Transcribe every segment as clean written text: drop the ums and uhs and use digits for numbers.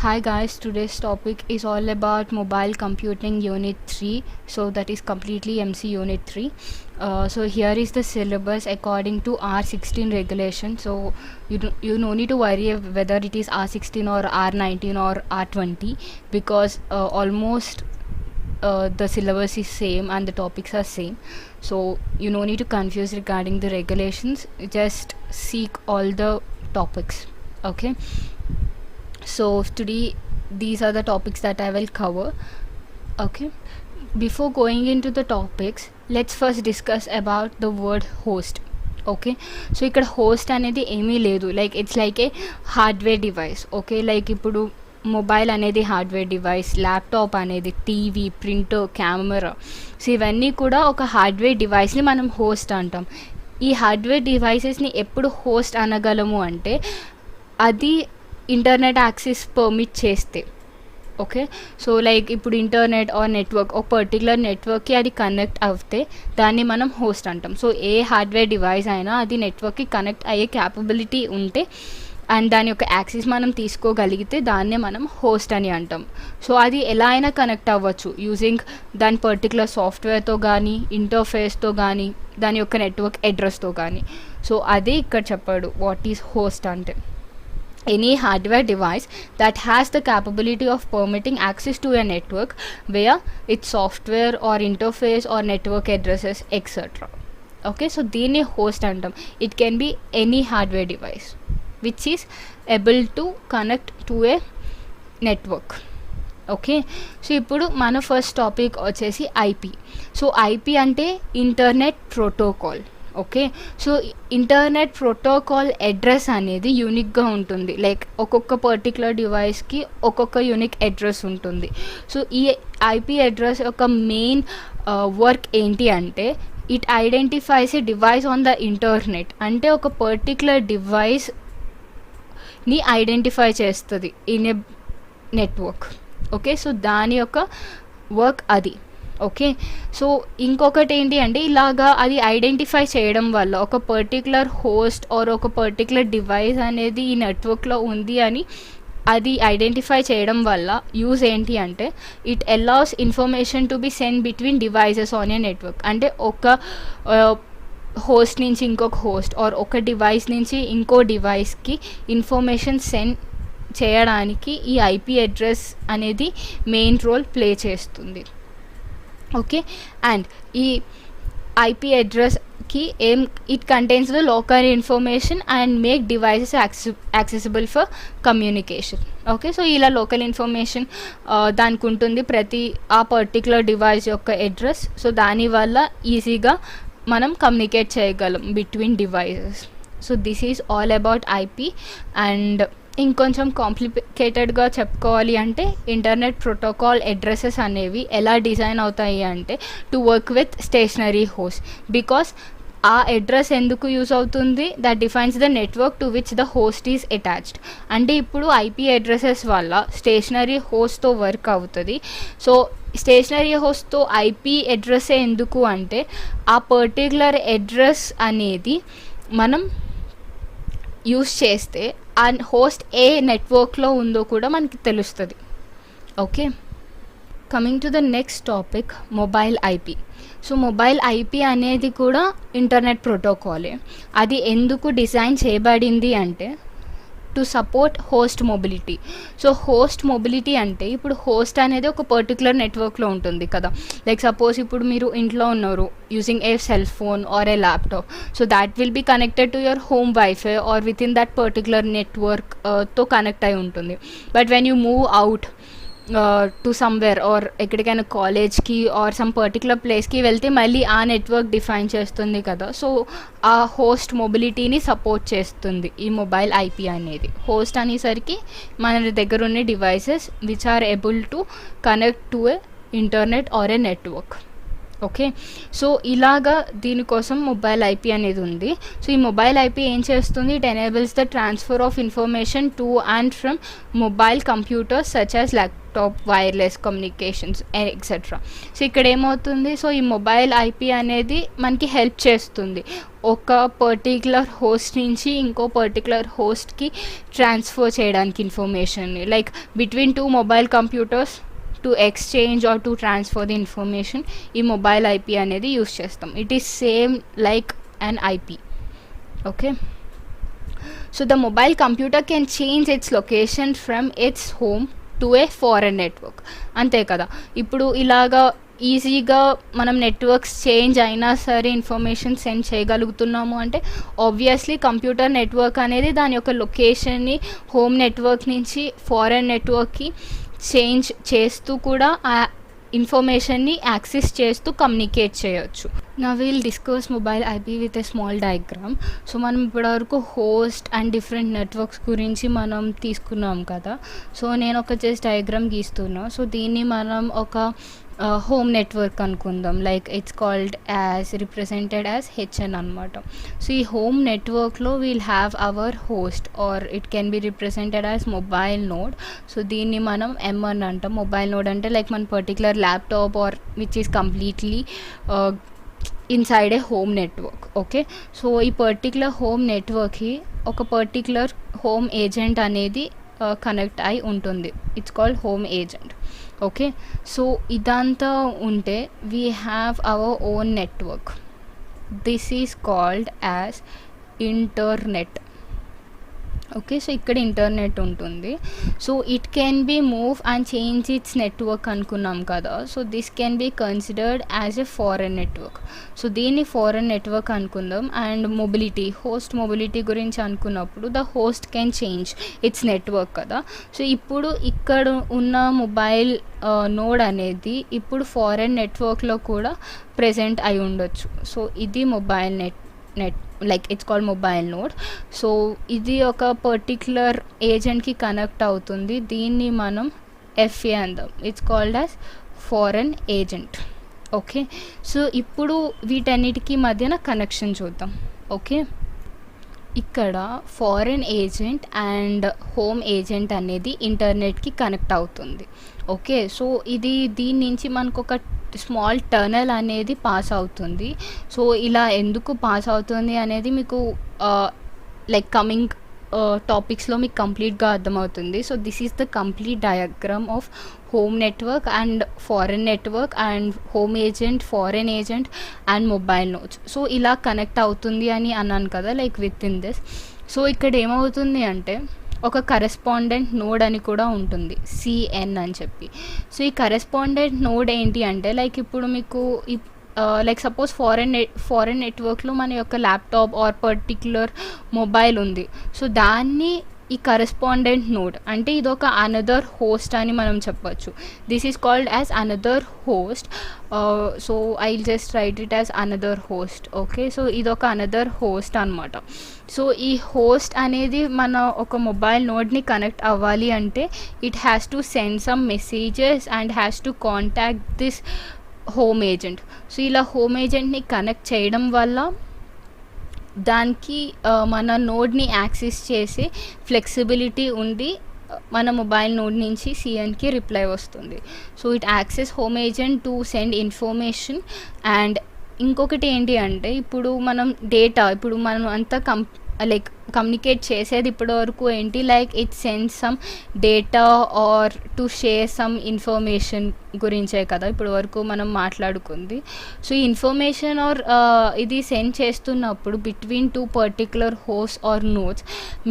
Hi guys, today's topic is all about mobile computing unit 3. So that is completely MC unit 3. So here is the syllabus according to R16 regulation. So you no need to worry whether it is R16 or R19 or R20 because almost the syllabus is same and the topics are same. So you no need to confuse regarding the regulations. Just seek all the topics. Okay. So today these are the topics that I will cover. Okay, before going into the topics, let's first discuss about the word host. Okay, so ఇక్కడ host అనేది ఏమీ లేదు, like it's like A hardware device. Okay, like ఇప్పుడు mobile అనేది hardware device, laptop అనేది TV, printer, camera, so ఇవన్నీ కూడా ఒక హార్డ్వేర్ డివైస్ని మనం హోస్ట్ అంటాం. ఈ హార్డ్వేర్ డివైసెస్ని ఎప్పుడు హోస్ట్ అనగలము అంటే అది ఇంటర్నెట్ యాక్సెస్ పర్మిట్ చేస్తే. ఓకే, సో లైక్ ఇప్పుడు ఇంటర్నెట్ ఆర్ నెట్వర్క్ ఒక పర్టికులర్ నెట్వర్క్కి అది కనెక్ట్ అవుతే దాన్ని మనం హోస్ట్ అంటాం. సో ఏ హార్డ్వేర్ డివైస్ అయినా అది నెట్వర్క్కి కనెక్ట్ అయ్యే క్యాపబిలిటీ ఉంటే అండ్ దాని యొక్క యాక్సెస్ మనం తీసుకోగలిగితే దాన్నే మనం హోస్ట్ అని అంటాం. సో అది ఎలా అయినా కనెక్ట్ అవ్వచ్చు యూజింగ్ దాని పర్టికులర్ సాఫ్ట్వేర్తో కానీ, ఇంటర్ఫేస్తో కానీ, దాని యొక్క నెట్వర్క్ అడ్రస్తో కానీ. సో అదే ఇక్కడ చెప్పాడు వాట్ ఈజ్ హోస్ట్ అంటే. Any hardware device that has the capability of permitting access to a network via its software or interface or network addresses etc. Okay, so దీన్ని host అంటాం. It can be any hardware device which is able to connect to a network. Okay, so ఇప్పుడు మన first topic వచ్చేసి IP. So IP అంటే internet protocol. Okay, so internet protocol address అనేది యూనిక్గా ఉంటుంది, like ఒక్కొక్క పర్టికులర్ డివైస్కి ఒక్కొక్క యూనిక్ అడ్రస్ ఉంటుంది. సో ఈ ఐపీ అడ్రస్ యొక్క మెయిన్ వర్క్ ఏంటి అంటే it identifies A device on the internet. అంటే ఒక పర్టికులర్ డివైస్ని ఐడెంటిఫై చేస్తుంది in a network. Okay, so దాని యొక్క వర్క్ అది. ఓకే, సో ఇంకొకటి ఏంటి అంటే ఇలాగా అది ఐడెంటిఫై చేయడం వల్ల ఒక పర్టికులర్ హోస్ట్ ఆర్ ఒక పర్టికులర్ డివైస్ అనేది ఈ నెట్వర్క్లో ఉంది అని అది ఐడెంటిఫై చేయడం వల్ల యూజ్ ఏంటి అంటే it allows information to be send between devices on a network. అంటే ఒక హోస్ట్ నుంచి ఇంకొక హోస్ట్ ఆర్ ఒక డివైస్ నుంచి ఇంకో డివైస్కి ఇన్ఫర్మేషన్ సెండ్ చేయడానికి ఈ ఐపీ అడ్రస్ అనేది మెయిన్ రోల్ ప్లే చేస్తుంది. ఓకే, అండ్ ఈ ఐపీ అడ్రస్కి it contains the local information and make devices accessible for communication. Okay, so ఇలా లోకల్ ఇన్ఫర్మేషన్ దానికి ఉంటుంది ప్రతి ఆ పర్టికులర్ డివైస్ యొక్క అడ్రస్. సో దానివల్ల ఈజీగా మనం కమ్యూనికేట్ చేయగలం between devices. So this is all about IP. And ఇంకొంచెం కాంప్లికేటెడ్గా చెప్పుకోవాలి అంటే ఇంటర్నెట్ ప్రోటోకాల్ అడ్రసెస్ అనేవి ఎలా డిజైన్ అవుతాయి అంటే to work with stationary host. Because ఆ అడ్రస్ ఎందుకు యూజ్ అవుతుంది, that defines the network to which the host is attached. అంటే ఇప్పుడు ఐపీ అడ్రసెస్ వల్ల స్టేషనరీ హోస్ట్తో వర్క్ అవుతుంది. సో స్టేషనరీ హోస్ట్తో ఐపీ అడ్రస్సే ఎందుకు అంటే ఆ పర్టికులర్ అడ్రస్ అనేది మనం యూస్ చేస్తే ఆ హోస్ట్ ఏ నెట్వర్క్లో ఉందో కూడా మనకి తెలుస్తుంది. Okay, coming to the next topic mobile IP. So mobile IP అనేది కూడా ఇంటర్నెట్ ప్రోటోకాలే. అది ఎందుకు డిజైన్ చేయబడింది అంటే to support host mobility. So host mobility అంటే ఇప్పుడు హోస్ట్ అనేది ఒక పర్టికులర్ నెట్వర్క్లో ఉంటుంది కదా, లైక్ సపోజ్ ఇప్పుడు మీరు ఇంట్లో ఉన్నారు using a cell phone or a laptop. So that will be connected to your home wifi or within that particular network తో కనెక్ట్ అయి ఉంటుంది. But when you move out to somewhere or ఎక్కడికైనా కాలేజ్కి are some particular ప్లేస్కి వెళ్తే మళ్ళీ ఆ network define చేస్తుంది కదా. సో ఆ హోస్ట్ మొబిలిటీని సపోర్ట్ చేస్తుంది ఈ మొబైల్ ఐపీ అనేది. హోస్ట్ అనేసరికి మన దగ్గర ఉన్న devices which are able to connect to a internet or a network. Okay. So ఇలాగా దీనికోసం మొబైల్ ఐపీ అనేది ఉంది. సో ఈ మొబైల్ ఐపీ ఏం చేస్తుంది, it enables the transfer of information to and from mobile computers such as laptop, wireless communications etcetera. So ఇక్కడ ఏమవుతుంది, so ఈ మొబైల్ ఐపీ అనేది మనకి హెల్ప్ చేస్తుంది ఒక పర్టిక్యులర్ హోస్ట్ నుంచి ఇంకో పర్టిక్యులర్ హోస్ట్కి ట్రాన్స్ఫర్ చేయడానికి ఇన్ఫర్మేషన్ని, like between two mobile computers to exchange or to transfer the information ఈ మొబైల్ ఐపీ అనేది యూస్ చేస్తాం. It is same like an IP. Okay. So the mobile computer can change its location from its home to a foreign network. అంతే కదా, ఇప్పుడు ఇలాగా ఈజీగా మనం networks change అయినా సరే ఇన్ఫర్మేషన్ సెండ్ చేయగలుగుతున్నాము అంటే ఆబ్వియస్లీ కంప్యూటర్ నెట్వర్క్ అనేది దాని యొక్క లొకేషన్ని హోమ్ నెట్వర్క్ నుంచి ఫారెన్ నెట్వర్క్కి చేంజ్ చేస్తూ కూడా ఆ ఇన్ఫర్మేషన్ని యాక్సెస్ చేస్తూ కమ్యూనికేట్ చేయొచ్చు. నా will discuss mobile IP with a small diagram. So మనం ఇప్పటివరకు హోస్ట్ అండ్ డిఫరెంట్ నెట్వర్క్స్ గురించి మనం తీసుకున్నాం కదా. సో నేను ఒక జస్ట్ డయాగ్రామ్ గీస్తున్నా. సో దీన్ని మనం ఒక హోమ్ నెట్వర్క్ అనుకుందాం. Like it's called as represented as HN అనమాట. సో ఈ హోమ్ నెట్వర్క్లో we'll have our host or it can be represented as mobile node. So దీన్ని మనం M1 అంటాం. మొబైల్ నోడ్ అంటే లైక్ మన particular laptop or which is completely inside a home network. Okay. So ఈ particular home నెట్వర్క్కి ఒక particular home agent అనేది connect అయి ఉంటుంది. It's called home agent. Okay. So ఇదంతా ఉంటే we have our own network. This is called as internet. Okay. So ఇక్కడ internet ఉంటుంది. So it can B move and change it's network అనుకున్నాం కదా. So this can be considered as a foreign network. So దీన్ని foreign network అనుకుందాం. And mobility, host mobility గురించి అనుకున్నప్పుడు the host can change it's network కదా. So ఇప్పుడు ఇక్కడ ఉన్న మొబైల్ నోడ్ అనేది ఇప్పుడు ఫారెన్ నెట్వర్క్లో కూడా ప్రెజెంట్ అయి ఉండొచ్చు. సో ఇది mobile net like it's called mobile node. So ఇది ఒక పర్టిక్యులర్ ఏజెంట్కి కనెక్ట్ అవుతుంది. దీన్ని మనం FA అందాం. It's called as foreign agent. Okay. So ఇప్పుడు వీటన్నిటికీ మధ్యన కనెక్షన్ చూద్దాం. ఓకే. ఇక్కడ foreign agent and home agent అనేది ఇంటర్నెట్కి కనెక్ట్ అవుతుంది. ఓకే. సో దీని నుంచి మనకు ఒక స్మాల్ టర్నల్ అనేది పాస్ అవుతుంది. సో ఇలా ఎందుకు పాస్ అవుతుంది అనేది మీకు లైక్ కమింగ్ టాపిక్స్లో మీకు కంప్లీట్గా అర్థమవుతుంది. So this is the complete diagram of home network and foreign network and home agent, foreign agent and mobile nodes. So ఇలా కనెక్ట్ అవుతుంది అని అన్నాను కదా, like with in this. So ఇక్కడ ఏమవుతుంది అంటే ఒక కరెస్పాండెంట్ నోడ్ అని కూడా ఉంటుంది, CN అని చెప్పి. సో ఈ కరెస్పాండెంట్ నోడ్ ఏంటి అంటే లైక్ ఇప్పుడు మీకు లైక్ సపోజ్ ఫారెన్ నెట్వర్క్లో మన యొక్క ల్యాప్టాప్ ఆర్ పర్టిక్యులర్ మొబైల్ ఉంది. సో దాన్ని ఈ కరెస్పాండెంట్ నోడ్ అంటే ఇదొక అనదర్ హోస్ట్ అని మనం చెప్పచ్చు. This is called as another host. So I just right it as another host. Okay. So ఇదొక అనదర్ హోస్ట్ అనమాట. సో ఈ హోస్ట్ అనేది మన ఒక మొబైల్ నోడ్ని కనెక్ట్ అవ్వాలి అంటే it has to send some messages and has to contact this home agent. So ఇలా హోమ్ ఏజెంట్ని కనెక్ట్ చేయడం వల్ల దానికి మన నోడ్ని యాక్సెస్ చేసే ఫ్లెక్సిబిలిటీ ఉండి మన మొబైల్ నోడ్ నుంచి CNకి రిప్లై వస్తుంది. So it access home agent to send information. And ఇంకొకటి ఏంటి అంటే ఇప్పుడు మనం డేటా ఇప్పుడు మనం అంతా లైక్ కమ్యూనికేట్ చేసేది ఇప్పటి వరకు ఏంటి, like it send some data or to share some information గురించే కదా ఇప్పుడు వరకు మనం మాట్లాడుకుంది. సో ఈ ఇన్ఫర్మేషన్ ఆర్ ఇది సెండ్ చేస్తున్నప్పుడు between two particular host or nodes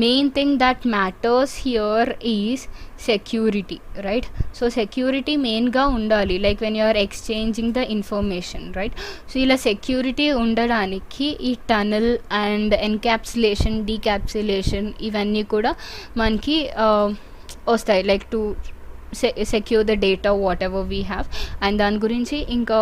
main thing that matters here is security, right? So security మెయిన్గా ఉండాలి like when you are exchanging the information, right? So ఇలా సెక్యూరిటీ ఉండడానికి ఈ టనల్ అండ్ ఎన్క్యాప్సులేషన్, డీక్యాప్సులేషన్ ఇవన్నీ కూడా మనకి వస్తాయి like to secure the data whatever we have. and దాని గురించి ఇంకా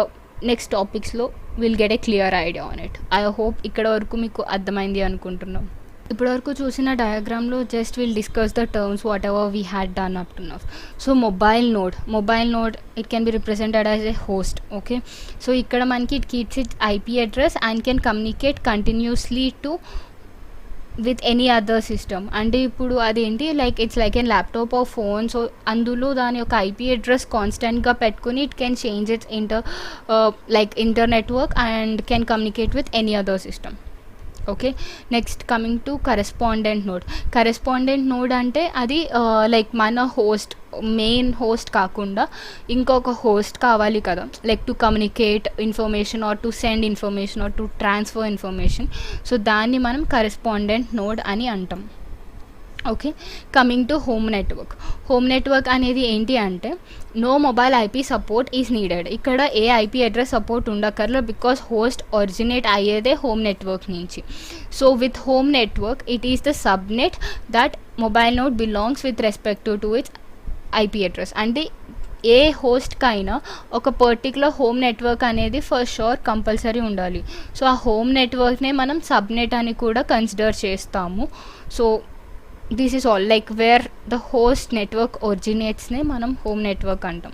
నెక్స్ట్ టాపిక్స్లో will get a clear idea on it. I hope ఇక్కడ వరకు మీకు అర్థమైంది అనుకుంటున్నాం. ఇప్పటివరకు చూసిన డయాగ్రామ్లో just will discuss the terms whatever we had done up to now. So mobile node it can be represented as a host. Okay, so ఇక్కడ మనకి it keeps it IP address and can communicate continuously to with any other system. అంటే ఇప్పుడు అదేంటి like it's like an laptop or phone. So అందులో దాని యొక్క IP address కాన్స్టెంట్గా పెట్టుకుని it can change its inter network and can communicate with any other system. Okay, next coming to correspondent node అంటే అది లైక్ మన మెయిన్ హోస్ట్ కాకుండా ఇంకొక హోస్ట్ కావాలి కదా, like to communicate information or to send information or to transfer information. So దాన్ని మనం correspondent node అని అంటాం. Okay, coming to home network అనేది ఏంటి అంటే no mobile IP support is needed. ఇక్కడ ఏ ఐపీ అడ్రస్ సపోర్ట్ ఉండక్కర్లేదు బికాస్ హోస్ట్ ఒరిజినేట్ అయ్యేదే హోమ్ నెట్వర్క్ నుంచి. So with home network it is the subnet that mobile node belongs with respect to its IP address. అంటే ఏ హోస్ట్కైనా ఒక particular home network అనేది for sure compulsory ఉండాలి. So ఆ home నెట్వర్క్నే మనం subnet అని కూడా కన్సిడర్ చేస్తాము. So this is all like where the host network ఒరిజినేట్స్నే మనం హోమ్ నెట్వర్క్ అంటాం.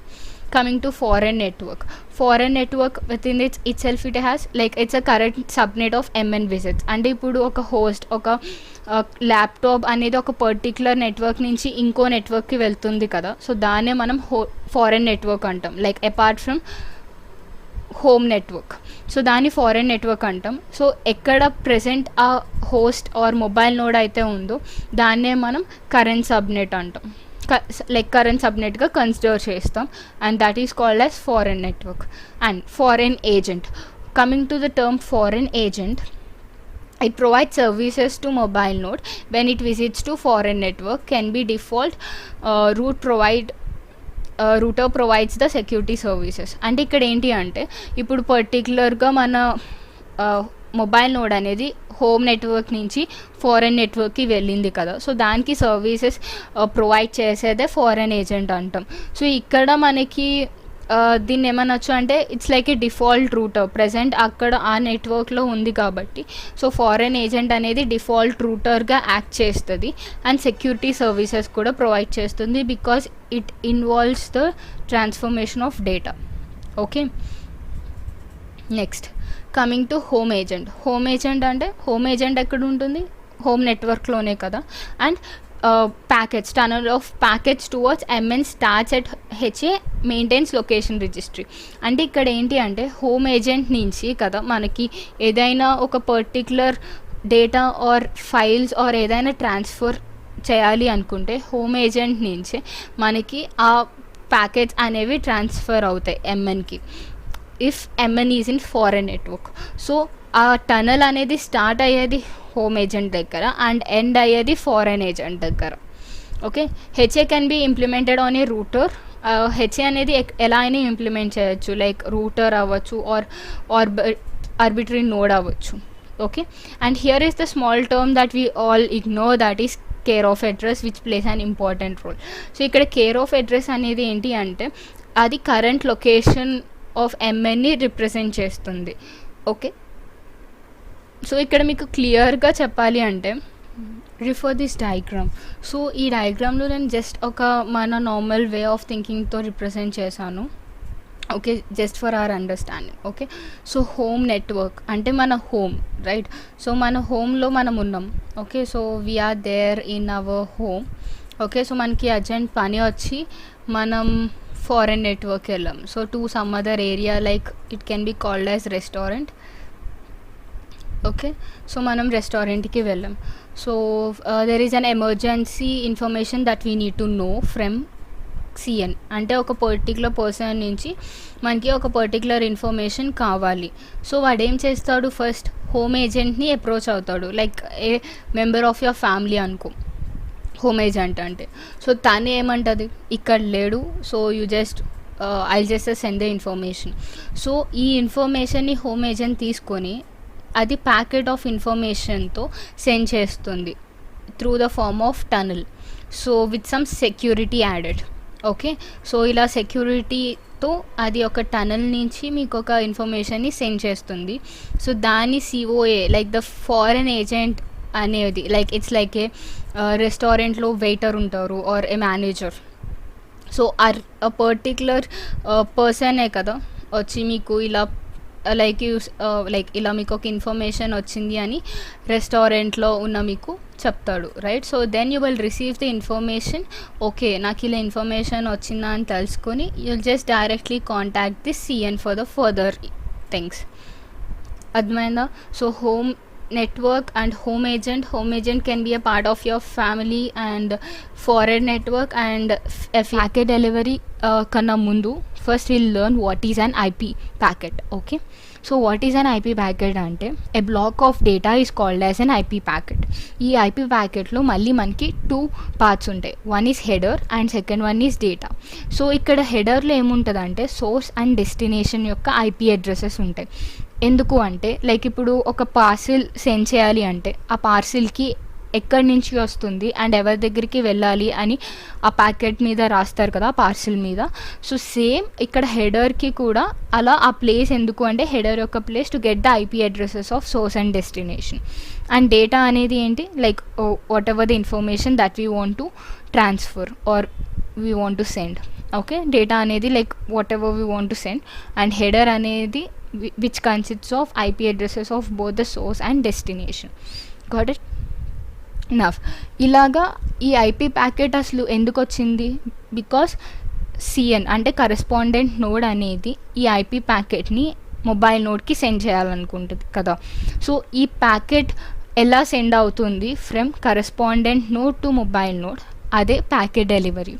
Coming to foreign network within itself it has like its a current subnet of MN visits. అంటే ఇప్పుడు ఒక host ఒక laptop అనేది ఒక particular network నుంచి ఇంకో నెట్వర్క్కి వెళ్తుంది కదా, సో దాన్నే మనం ఫారెన్ నెట్వర్క్ అంటాం like apart from home network. So దాన్ని ఫారెన్ నెట్వర్క్ అంటాం. సో ఎక్కడ ప్రెసెంట్ ఆ హోస్ట్ ఆర్ మొబైల్ నోడ్ అయితే ఉందో దాన్నే మనం కరెంట్ సబ్నెట్ అంటాం, లైక్ కరెంట్ సబ్నెట్గా కన్సిడర్ చేస్తాం and that is called as foreign network. And foreign agent, coming to the term foreign agent, it provides services to mobile node when it visits to foreign network, can be default router provides the security services. అంటే ఇక్కడ ఏంటి అంటే ఇప్పుడు పర్టికులర్గా మన mobile node అనేది home network నుంచి foreign నెట్వర్క్కి వెళ్ళింది కదా, సో దానికి సర్వీసెస్ ప్రొవైడ్ చేసేదే ఫారెన్ ఏజెంట్ అంటాం. సో ఇక్కడ మనకి దీన్ని ఏమనొచ్చు అంటే it's like A default router present అక్కడ ఆ నెట్వర్క్లో ఉంది కాబట్టి సో ఫారెన్ ఏజెంట్ అనేది డిఫాల్ట్ రూటర్గా యాక్ట్ చేస్తుంది అండ్ సెక్యూరిటీ సర్వీసెస్ కూడా ప్రొవైడ్ చేస్తుంది because it involves the transformation of data. Okay, next coming to home agent అంటే హోమ్ ఏజెంట్ ఎక్కడ ఉంటుంది, హోమ్ నెట్వర్క్లోనే కదా. And packets, tunnel of packets towards MN starts at HA maintains location registry. అంటే ఇక్కడ ఏంటి అంటే హోమ్ ఏజెంట్ నుంచి కదా మనకి ఏదైనా ఒక particular data or files or ఏదైనా ట్రాన్స్ఫర్ చేయాలి అనుకుంటే హోమ్ ఏజెంట్ నుంచి మనకి ఆ ప్యాకెట్స్ అనేవి ట్రాన్స్ఫర్ అవుతాయి ఎంఎన్కి if MN is in foreign network. So ఆ టనల్ అనేది స్టార్ట్ అయ్యేది హోమ్ ఏజెంట్ దగ్గర అండ్ ఎండ్ అయ్యేది ఫారెన్ ఏజెంట్ దగ్గర. Okay, HA can be implemented on a router. HA అనేది ఎలా అయినా ఇంప్లిమెంట్ చేయొచ్చు లైక్ రూటర్ అవ్వచ్చు ఆర్ ఆర్బిటరీ నోడ్ అవ్వచ్చు. Okay, and here is the small term that we all ignore that is care of address which plays an important role. So ఇక్కడ care of address అనేది ఏంటి అంటే అది current location of ఎంఎన్ని represent చేస్తుంది. Okay, so ఇక్కడ మీకు క్లియర్గా చెప్పాలి అంటే రిఫర్ దిస్ డయాగ్రామ్. సో ఈ డయాగ్రామ్లో నేను జస్ట్ ఒక మన నార్మల్ వే ఆఫ్ థింకింగ్తో రిప్రజెంట్ చేశాను. Okay, just for our understanding. Okay, so home network అంటే మన హోమ్, రైట్? సో మన హోమ్లో మనం ఉన్నాం. Okay, so we are there in our home. Okay, so మనకి అర్జెంట్ పని వచ్చి మనం ఫారెన్ నెట్వర్క్ వెళ్ళాం. So to some other area like it can be called as restaurant. Okay, so మనం రెస్టారెంట్కి వెళ్ళాం. So there is an emergency information that we need to know from CN. అంటే ఒక పర్టికులర్ పర్సన్ నుంచి మనకి ఒక particular information కావాలి. So వాడు ఏం చేస్తాడు, ఫస్ట్ హోమ్ ఏజెంట్ని అప్రోచ్ అవుతాడు. Like a member of your family అనుకో హోమ్ ఏజెంట్ అంటే. సో తను ఏమంటుంది, ఇక్కడ లేడు, so you just I'll just send the information. So ఈ ఇన్ఫర్మేషన్ని హోమ్ ఏజెంట్ తీసుకొని అది ప్యాకెట్ ఆఫ్ ఇన్ఫర్మేషన్తో సెండ్ చేస్తుంది through the form of tunnel. So with some security added. Okay, so ఇలా సెక్యూరిటీతో అది ఒక టనల్ నుంచి మీకు ఒక ఇన్ఫర్మేషన్ని సెండ్ చేస్తుంది. సో దాన్ని COA like the foreign agent అనేది లైక్ ఇట్స్ లైక్ ఏ రెస్టారెంట్లో వెయిటర్ ఉంటారు ఆర్ ఏ మేనేజర్. సో ఆ పర్టిక్యులర్ పర్సనే కదా వచ్చి మీకు ఇలా లైక్ ఇలా మీకు ఒక ఇన్ఫర్మేషన్ వచ్చింది అని రెస్టారెంట్లో ఉన్న మీకు చెప్తాడు, right? So then you will receive the information. Okay, నాకు ఇలా ఇన్ఫర్మేషన్ వచ్చిందా అని తెలుసుకొని you'll just directly contact the CN for the further things. అర్థమైందా? So home network and home agent can be a part of your family and foreign network. And packet delivery kanna mundu first we'll learn what is an IP packet. Okay, so what is an IP packet ante a block of data is called as an IP packet. ee IP packet lo malli manki two parts untayi, one is header and second one is data. so ikkada header lo em untadante source and destination yokka IP addresses ఉంటాయి. ఎందుకు అంటే like ఇప్పుడు ఒక parcel send చేయాలి అంటే ఆ పార్సిల్కి ఎక్కడి నుంచి వస్తుంది అండ్ ఎవరి దగ్గరికి వెళ్ళాలి అని ఆ ప్యాకెట్ మీద రాస్తారు కదా, ఆ పార్సిల్ మీద. సో సేమ్ ఇక్కడ హెడర్కి కూడా అలా ఆ ప్లేస్ ఎందుకు అంటే హెడర్ యొక్క place to get the IP addresses of source and destination. And data అనేది ఏంటి, like whatever the information that we want to transfer or we want to send. Okay, data అనేది like whatever we want to send and header అనేది which consists of IP addresses of both the source and destination. Got it? Now ఇలాగా ఈ IP packet అసలు ఎందుకు వచ్చింది, because CN అంటే correspondent node అనేది ఈ ఐపీ ప్యాకెట్ని మొబైల్ నోడ్కి సెండ్ చేయాలనుకుంటుంది కదా. సో ఈ ప్యాకెట్ ఎలా సెండ్ అవుతుంది from correspondent node to mobile node, అదే packet delivery.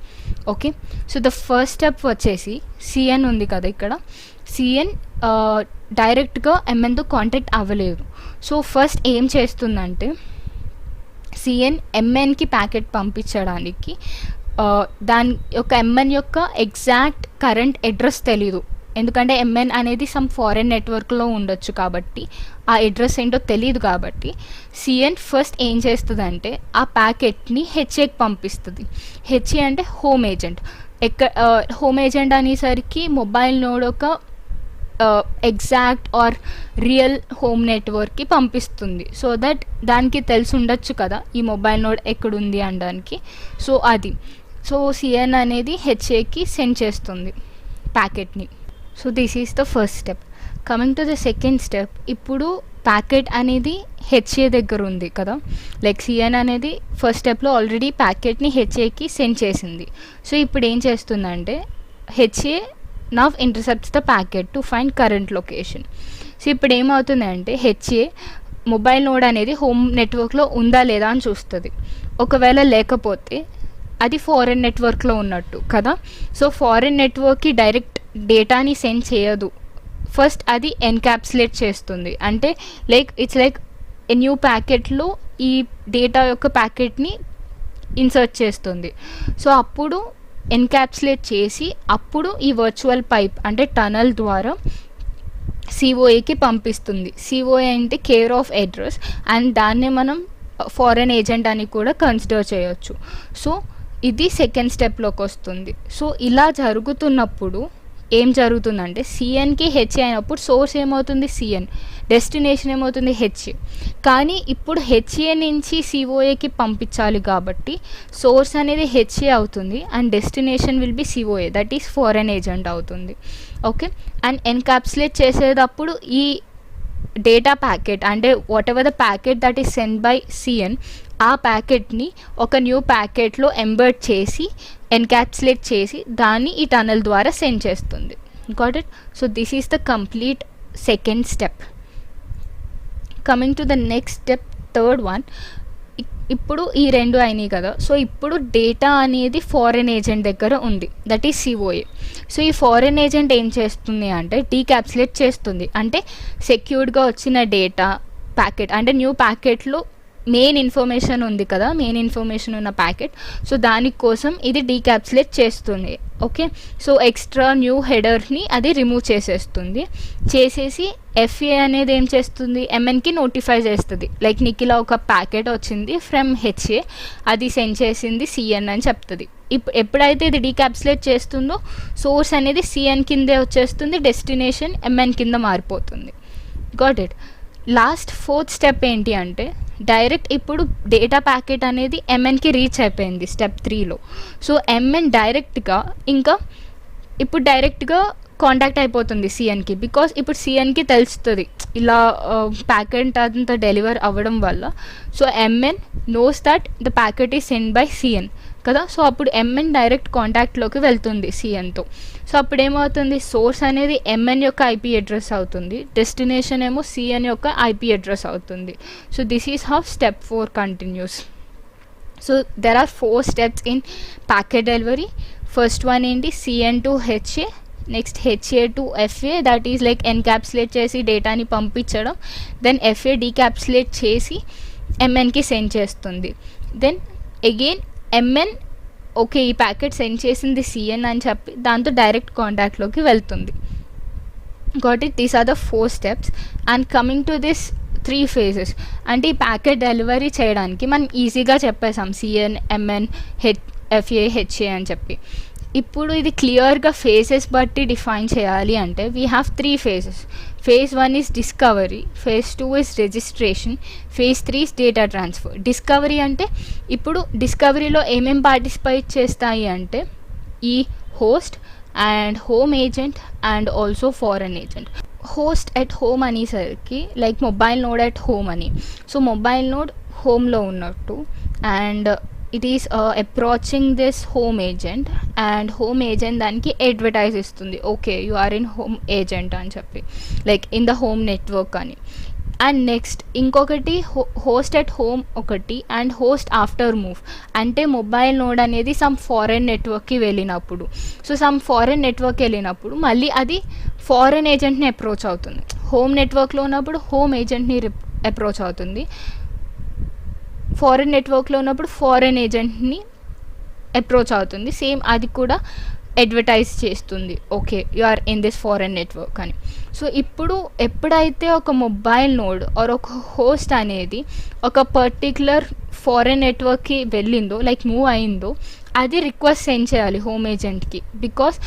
Okay, so the first step వచ్చేసి సిఎన్ ఉంది కదా, ఇక్కడ సిఎన్ డైరెక్ట్గా ఎంఎన్తో కాంటాక్ట్ అవ్వలేదు. సో ఫస్ట్ ఏం చేస్తుందంటే సిఎన్ ఎంఎన్కి ప్యాకెట్ పంపించడానికి దాని యొక్క ఎంఎన్ యొక్క ఎగ్జాక్ట్ కరెంట్ అడ్రస్ తెలీదు, ఎందుకంటే ఎంఎన్ అనేది సమ్ ఫారెన్ నెట్వర్క్లో ఉండొచ్చు కాబట్టి ఆ అడ్రస్ ఏంటో తెలియదు. కాబట్టి సిఎన్ ఫస్ట్ ఏం చేస్తుందంటే ఆ ప్యాకెట్ని హెచ్ఏకి పంపిస్తుంది. హెచ్ఏ అంటే హోమ్ ఏజెంట్. హోమ్ ఏజెంట్ అనేసరికి మొబైల్ నోడ్ ఒక ఎగ్జాక్ట్ ఆర్ రియల్ హోమ్ నెట్వర్క్కి పంపిస్తుంది. సో దట్ దానికి తెలిసి ఉండొచ్చు కదా ఈ మొబైల్ నోడ్ ఎక్కడుంది అనడానికి. సో అది సో సిఎన్ అనేది హెచ్ఏకి సెండ్ చేస్తుంది ప్యాకెట్ని. So this is the first step. Coming to the second step, ఇప్పుడు ప్యాకెట్ అనేది హెచ్ఏ దగ్గర ఉంది కదా, లైక్ సిఎన్ అనేది ఫస్ట్ స్టెప్లో ఆల్రెడీ ప్యాకెట్ని హెచ్ఏకి సెండ్ చేసింది. సో ఇప్పుడు ఏం చేస్తుందంటే HA now intercepts the packet to find current location. So ఇప్పుడు ఏమవుతుందంటే హెచ్ఏ మొబైల్ నోడ్ అనేది హోమ్ నెట్వర్క్లో ఉందా లేదా అని చూస్తుంది. ఒకవేళ లేకపోతే అది ఫారెన్ నెట్వర్క్లో ఉన్నట్టు కదా. సో ఫారెన్ నెట్వర్క్కి డైరెక్ట్ డేటాని సెండ్ చేయదు, ఫస్ట్ అది ఎన్క్యాప్సులేట్ చేస్తుంది. అంటే like it's like a new ప్యాకెట్లో ఈ డేటా యొక్క ప్యాకెట్ని ఇన్సర్ట్ చేస్తుంది. సో అప్పుడు ఎన్క్యాప్సులేట్ చేసి అప్పుడు ఈ వర్చువల్ పైప్ అంటే టనల్ ద్వారా సిఓఏకి పంపిస్తుంది. సిఓఏ అంటే కేర్ ఆఫ్ అడ్రస్ అండ్ దాన్నే మనం ఫారెన్ ఏజెంట్ అని కూడా కన్సిడర్ చేయొచ్చు. సో ఇది సెకండ్ స్టెప్లోకి వస్తుంది. సో ఇలా జరుగుతున్నప్పుడు ఏం జరుగుతుందంటే సిఎన్కి హెచ్ఏ అయినప్పుడు సోర్స్ ఏమవుతుంది సిఎన్, డెస్టినేషన్ ఏమవుతుంది హెచ్ఏ. కానీ ఇప్పుడు హెచ్ఏ నుంచి సిఓఏకి పంపించాలి కాబట్టి సోర్స్ అనేది హెచ్ఏ అవుతుంది and destination will be COA, that is foreign agent అవుతుంది. ఓకే, అండ్ ఎన్క్యాప్సులేట్ చేసేటప్పుడు ఈ డేటా ప్యాకెట్ అంటే whatever the packet that is send by CN ఆ ప్యాకెట్ని ఒక న్యూ ప్యాకెట్లో ఎంబర్డ్ చేసి ఎన్క్యాప్సులేట్ చేసి దాన్ని ఈ టనల్ ద్వారా సెండ్ చేస్తుంది. Got it? So this is the complete second step. Coming to the next step, third one. ఇప్పుడు ఈ రెండు అయినాయి కదా. సో ఇప్పుడు డేటా అనేది ఫారెన్ ఏజెంట్ దగ్గర ఉంది, దట్ ఈస్ సిఓఏ. సో ఈ ఫారెన్ ఏజెంట్ ఏం చేస్తుంది అంటే డీక్యాప్సులేట్ చేస్తుంది, అంటే సెక్యూర్డ్గా వచ్చిన డేటా ప్యాకెట్ అంటే న్యూ ప్యాకెట్లో మెయిన్ ఇన్ఫర్మేషన్ ఉంది కదా, మెయిన్ ఇన్ఫర్మేషన్ ఉన్న ప్యాకెట్. సో దానికోసం ఇది డీక్యాప్సులేట్ చేస్తుంది. ఓకే, సో ఎక్స్ట్రా న్యూ హెడర్ని అది రిమూవ్ చేసేస్తుంది. చేసేసి ఎఫ్ఏ అనేది ఏం చేస్తుంది, ఎంఎన్కి నోటిఫై చేస్తుంది, లైక్ నీకు ఇలా ఒక ప్యాకెట్ వచ్చింది ఫ్రమ్ హెచ్ఏ, అది సెండ్ చేసింది సిఎన్ అని చెప్తుంది. ఎప్పుడైతే ఇది డీక్యాప్సులేట్ చేస్తుందో సోర్స్ అనేది సిఎన్ కిందే వచ్చేస్తుంది, డెస్టినేషన్ ఎంఎన్ కింద మారిపోతుంది. Got it? Last fourth step ఏంటి అంటే డైరెక్ట్ ఇప్పుడు డేటా ప్యాకెట్ అనేది ఎంఎన్కి రీచ్ అయిపోయింది స్టెప్ 3లో. సో ఎంఎన్ డైరెక్ట్గా ఇంకా ఇప్పుడు డైరెక్ట్గా కాంటాక్ట్ అయిపోతుంది సిఎన్కి, బికాస్ ఇప్పుడు సిఎన్కి తెలుస్తుంది ఇలా ప్యాకెట్ అంతా డెలివర్ అవ్వడం వల్ల. So MN knows that the packet is send by CN కదా. సో అప్పుడు ఎంఎన్ డైరెక్ట్ కాంటాక్ట్లోకి వెళ్తుంది సిఎన్తో. సో అప్పుడు ఏమవుతుంది, సోర్స్ అనేది ఎంఎన్ యొక్క ఐపీ అడ్రస్ అవుతుంది, డెస్టినేషన్ ఏమో సిఎన్ యొక్క ఐపీ అడ్రస్ అవుతుంది. So this is how step 4 continues. So there are 4 steps in packet delivery. First one ఏంటి, CN to HA, next HA to FA, that is like encapsulate చేసి డేటాని పంపించడం. Then FA decapsulate చేసి ఎంఎన్కి send చేస్తుంది. Then again MN okay ఈ packet send చేసింది CN అని చెప్పి దాంతో డైరెక్ట్ కాంటాక్ట్లోకి వెళ్తుంది. Got it, these are the 4 steps. And coming to this 3 phases, అంటే ఈ ప్యాకెట్ డెలివరీ చేయడానికి మనం ఈజీగా చెప్పేసాం సిఎన్, ఎంఎన్, ఎఫ్ఏ, హెచ్ఏ అని చెప్పి. ఇప్పుడు ఇది క్లియర్గా ఫేజెస్ బట్టి డిఫైన్ చేయాలి అంటే we have 3 phases. Phase 1 is discovery, Phase 2 is registration, Phase 3 is data transfer. Discovery అంటే ఇప్పుడు డిస్కవరీలో ఏమేం పార్టిసిపేట్ చేస్తాయి అంటే ఈ host and home agent and also foreign agent. Host at home అనేసరికి like mobile node at home అని. So mobile node హోమ్లో ఉన్నట్టు and it is approaching this home agent and home agent దానికి అడ్వర్టైజ్ ఇస్తుంది, okay you are in home agent అని చెప్పి, like in the home network అని. And next ఇంకొకటి host at home ఒకటి అండ్ హోస్ట్ ఆఫ్టర్ మూవ్, అంటే mobile node అనేది some foreign నెట్వర్క్కి వెళ్ళినప్పుడు, సో సమ్ ఫారెన్ నెట్వర్క్ వెళ్ళినప్పుడు మళ్ళీ అది ఫారెన్ ఏజెంట్ని అప్రోచ్ అవుతుంది. హోమ్ నెట్వర్క్లో ఉన్నప్పుడు హోమ్ ఏజెంట్ని అప్రోచ్ అవుతుంది, ఫారెన్ నెట్వర్క్లో ఉన్నప్పుడు ఫారెన్ ఏజెంట్ని అప్రోచ్ అవుతుంది. సేమ్ అది కూడా అడ్వర్టైజ్ చేస్తుంది, okay you are in this foreign network అని. సో ఇప్పుడు ఎప్పుడైతే ఒక మొబైల్ నోడ్ ఆర్ ఒక హోస్ట్ అనేది ఒక పర్టిక్యులర్ ఫారెన్ నెట్వర్క్కి వెళ్ళిందో లైక్ మూవ్ అయిందో అది రిక్వెస్ట్ సెండ్ చేయాలి హోమ్ ఏజెంట్కి, బికాస్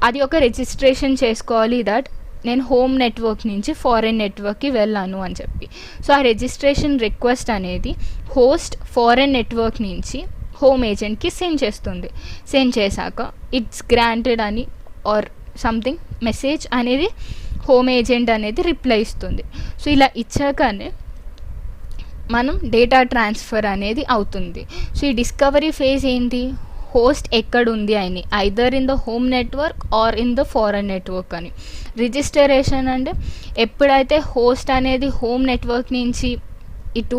అది ఒక రిజిస్ట్రేషన్ చేసుకోవాలి దట్ నేను హోమ్ నెట్వర్క్ నుంచి ఫారెన్ నెట్వర్క్కి వెళ్ళాను అని చెప్పి. సో ఆ రిజిస్ట్రేషన్ రిక్వెస్ట్ అనేది హోస్ట్ ఫారెన్ నెట్వర్క్ నుంచి హోమ్ ఏజెంట్కి సెండ్ చేస్తుంది. సెండ్ చేశాక ఇట్స్ గ్రాంటెడ్ అని ఆర్ సంథింగ్ మెసేజ్ అనేది హోమ్ ఏజెంట్ అనేది రిప్లై ఇస్తుంది. సో ఇలా ఇచ్చాకనే మనం డేటా ట్రాన్స్ఫర్ అనేది అవుతుంది. సో ఈ డిస్కవరీ ఫేజ్ ఏంటి, హోస్ట్ ఎక్కడుంది అని, either in the home network or in the foreign network అని. రిజిస్టరేషన్ అంటే ఎప్పుడైతే హోస్ట్ అనేది హోమ్ నెట్వర్క్ నుంచి ఇటు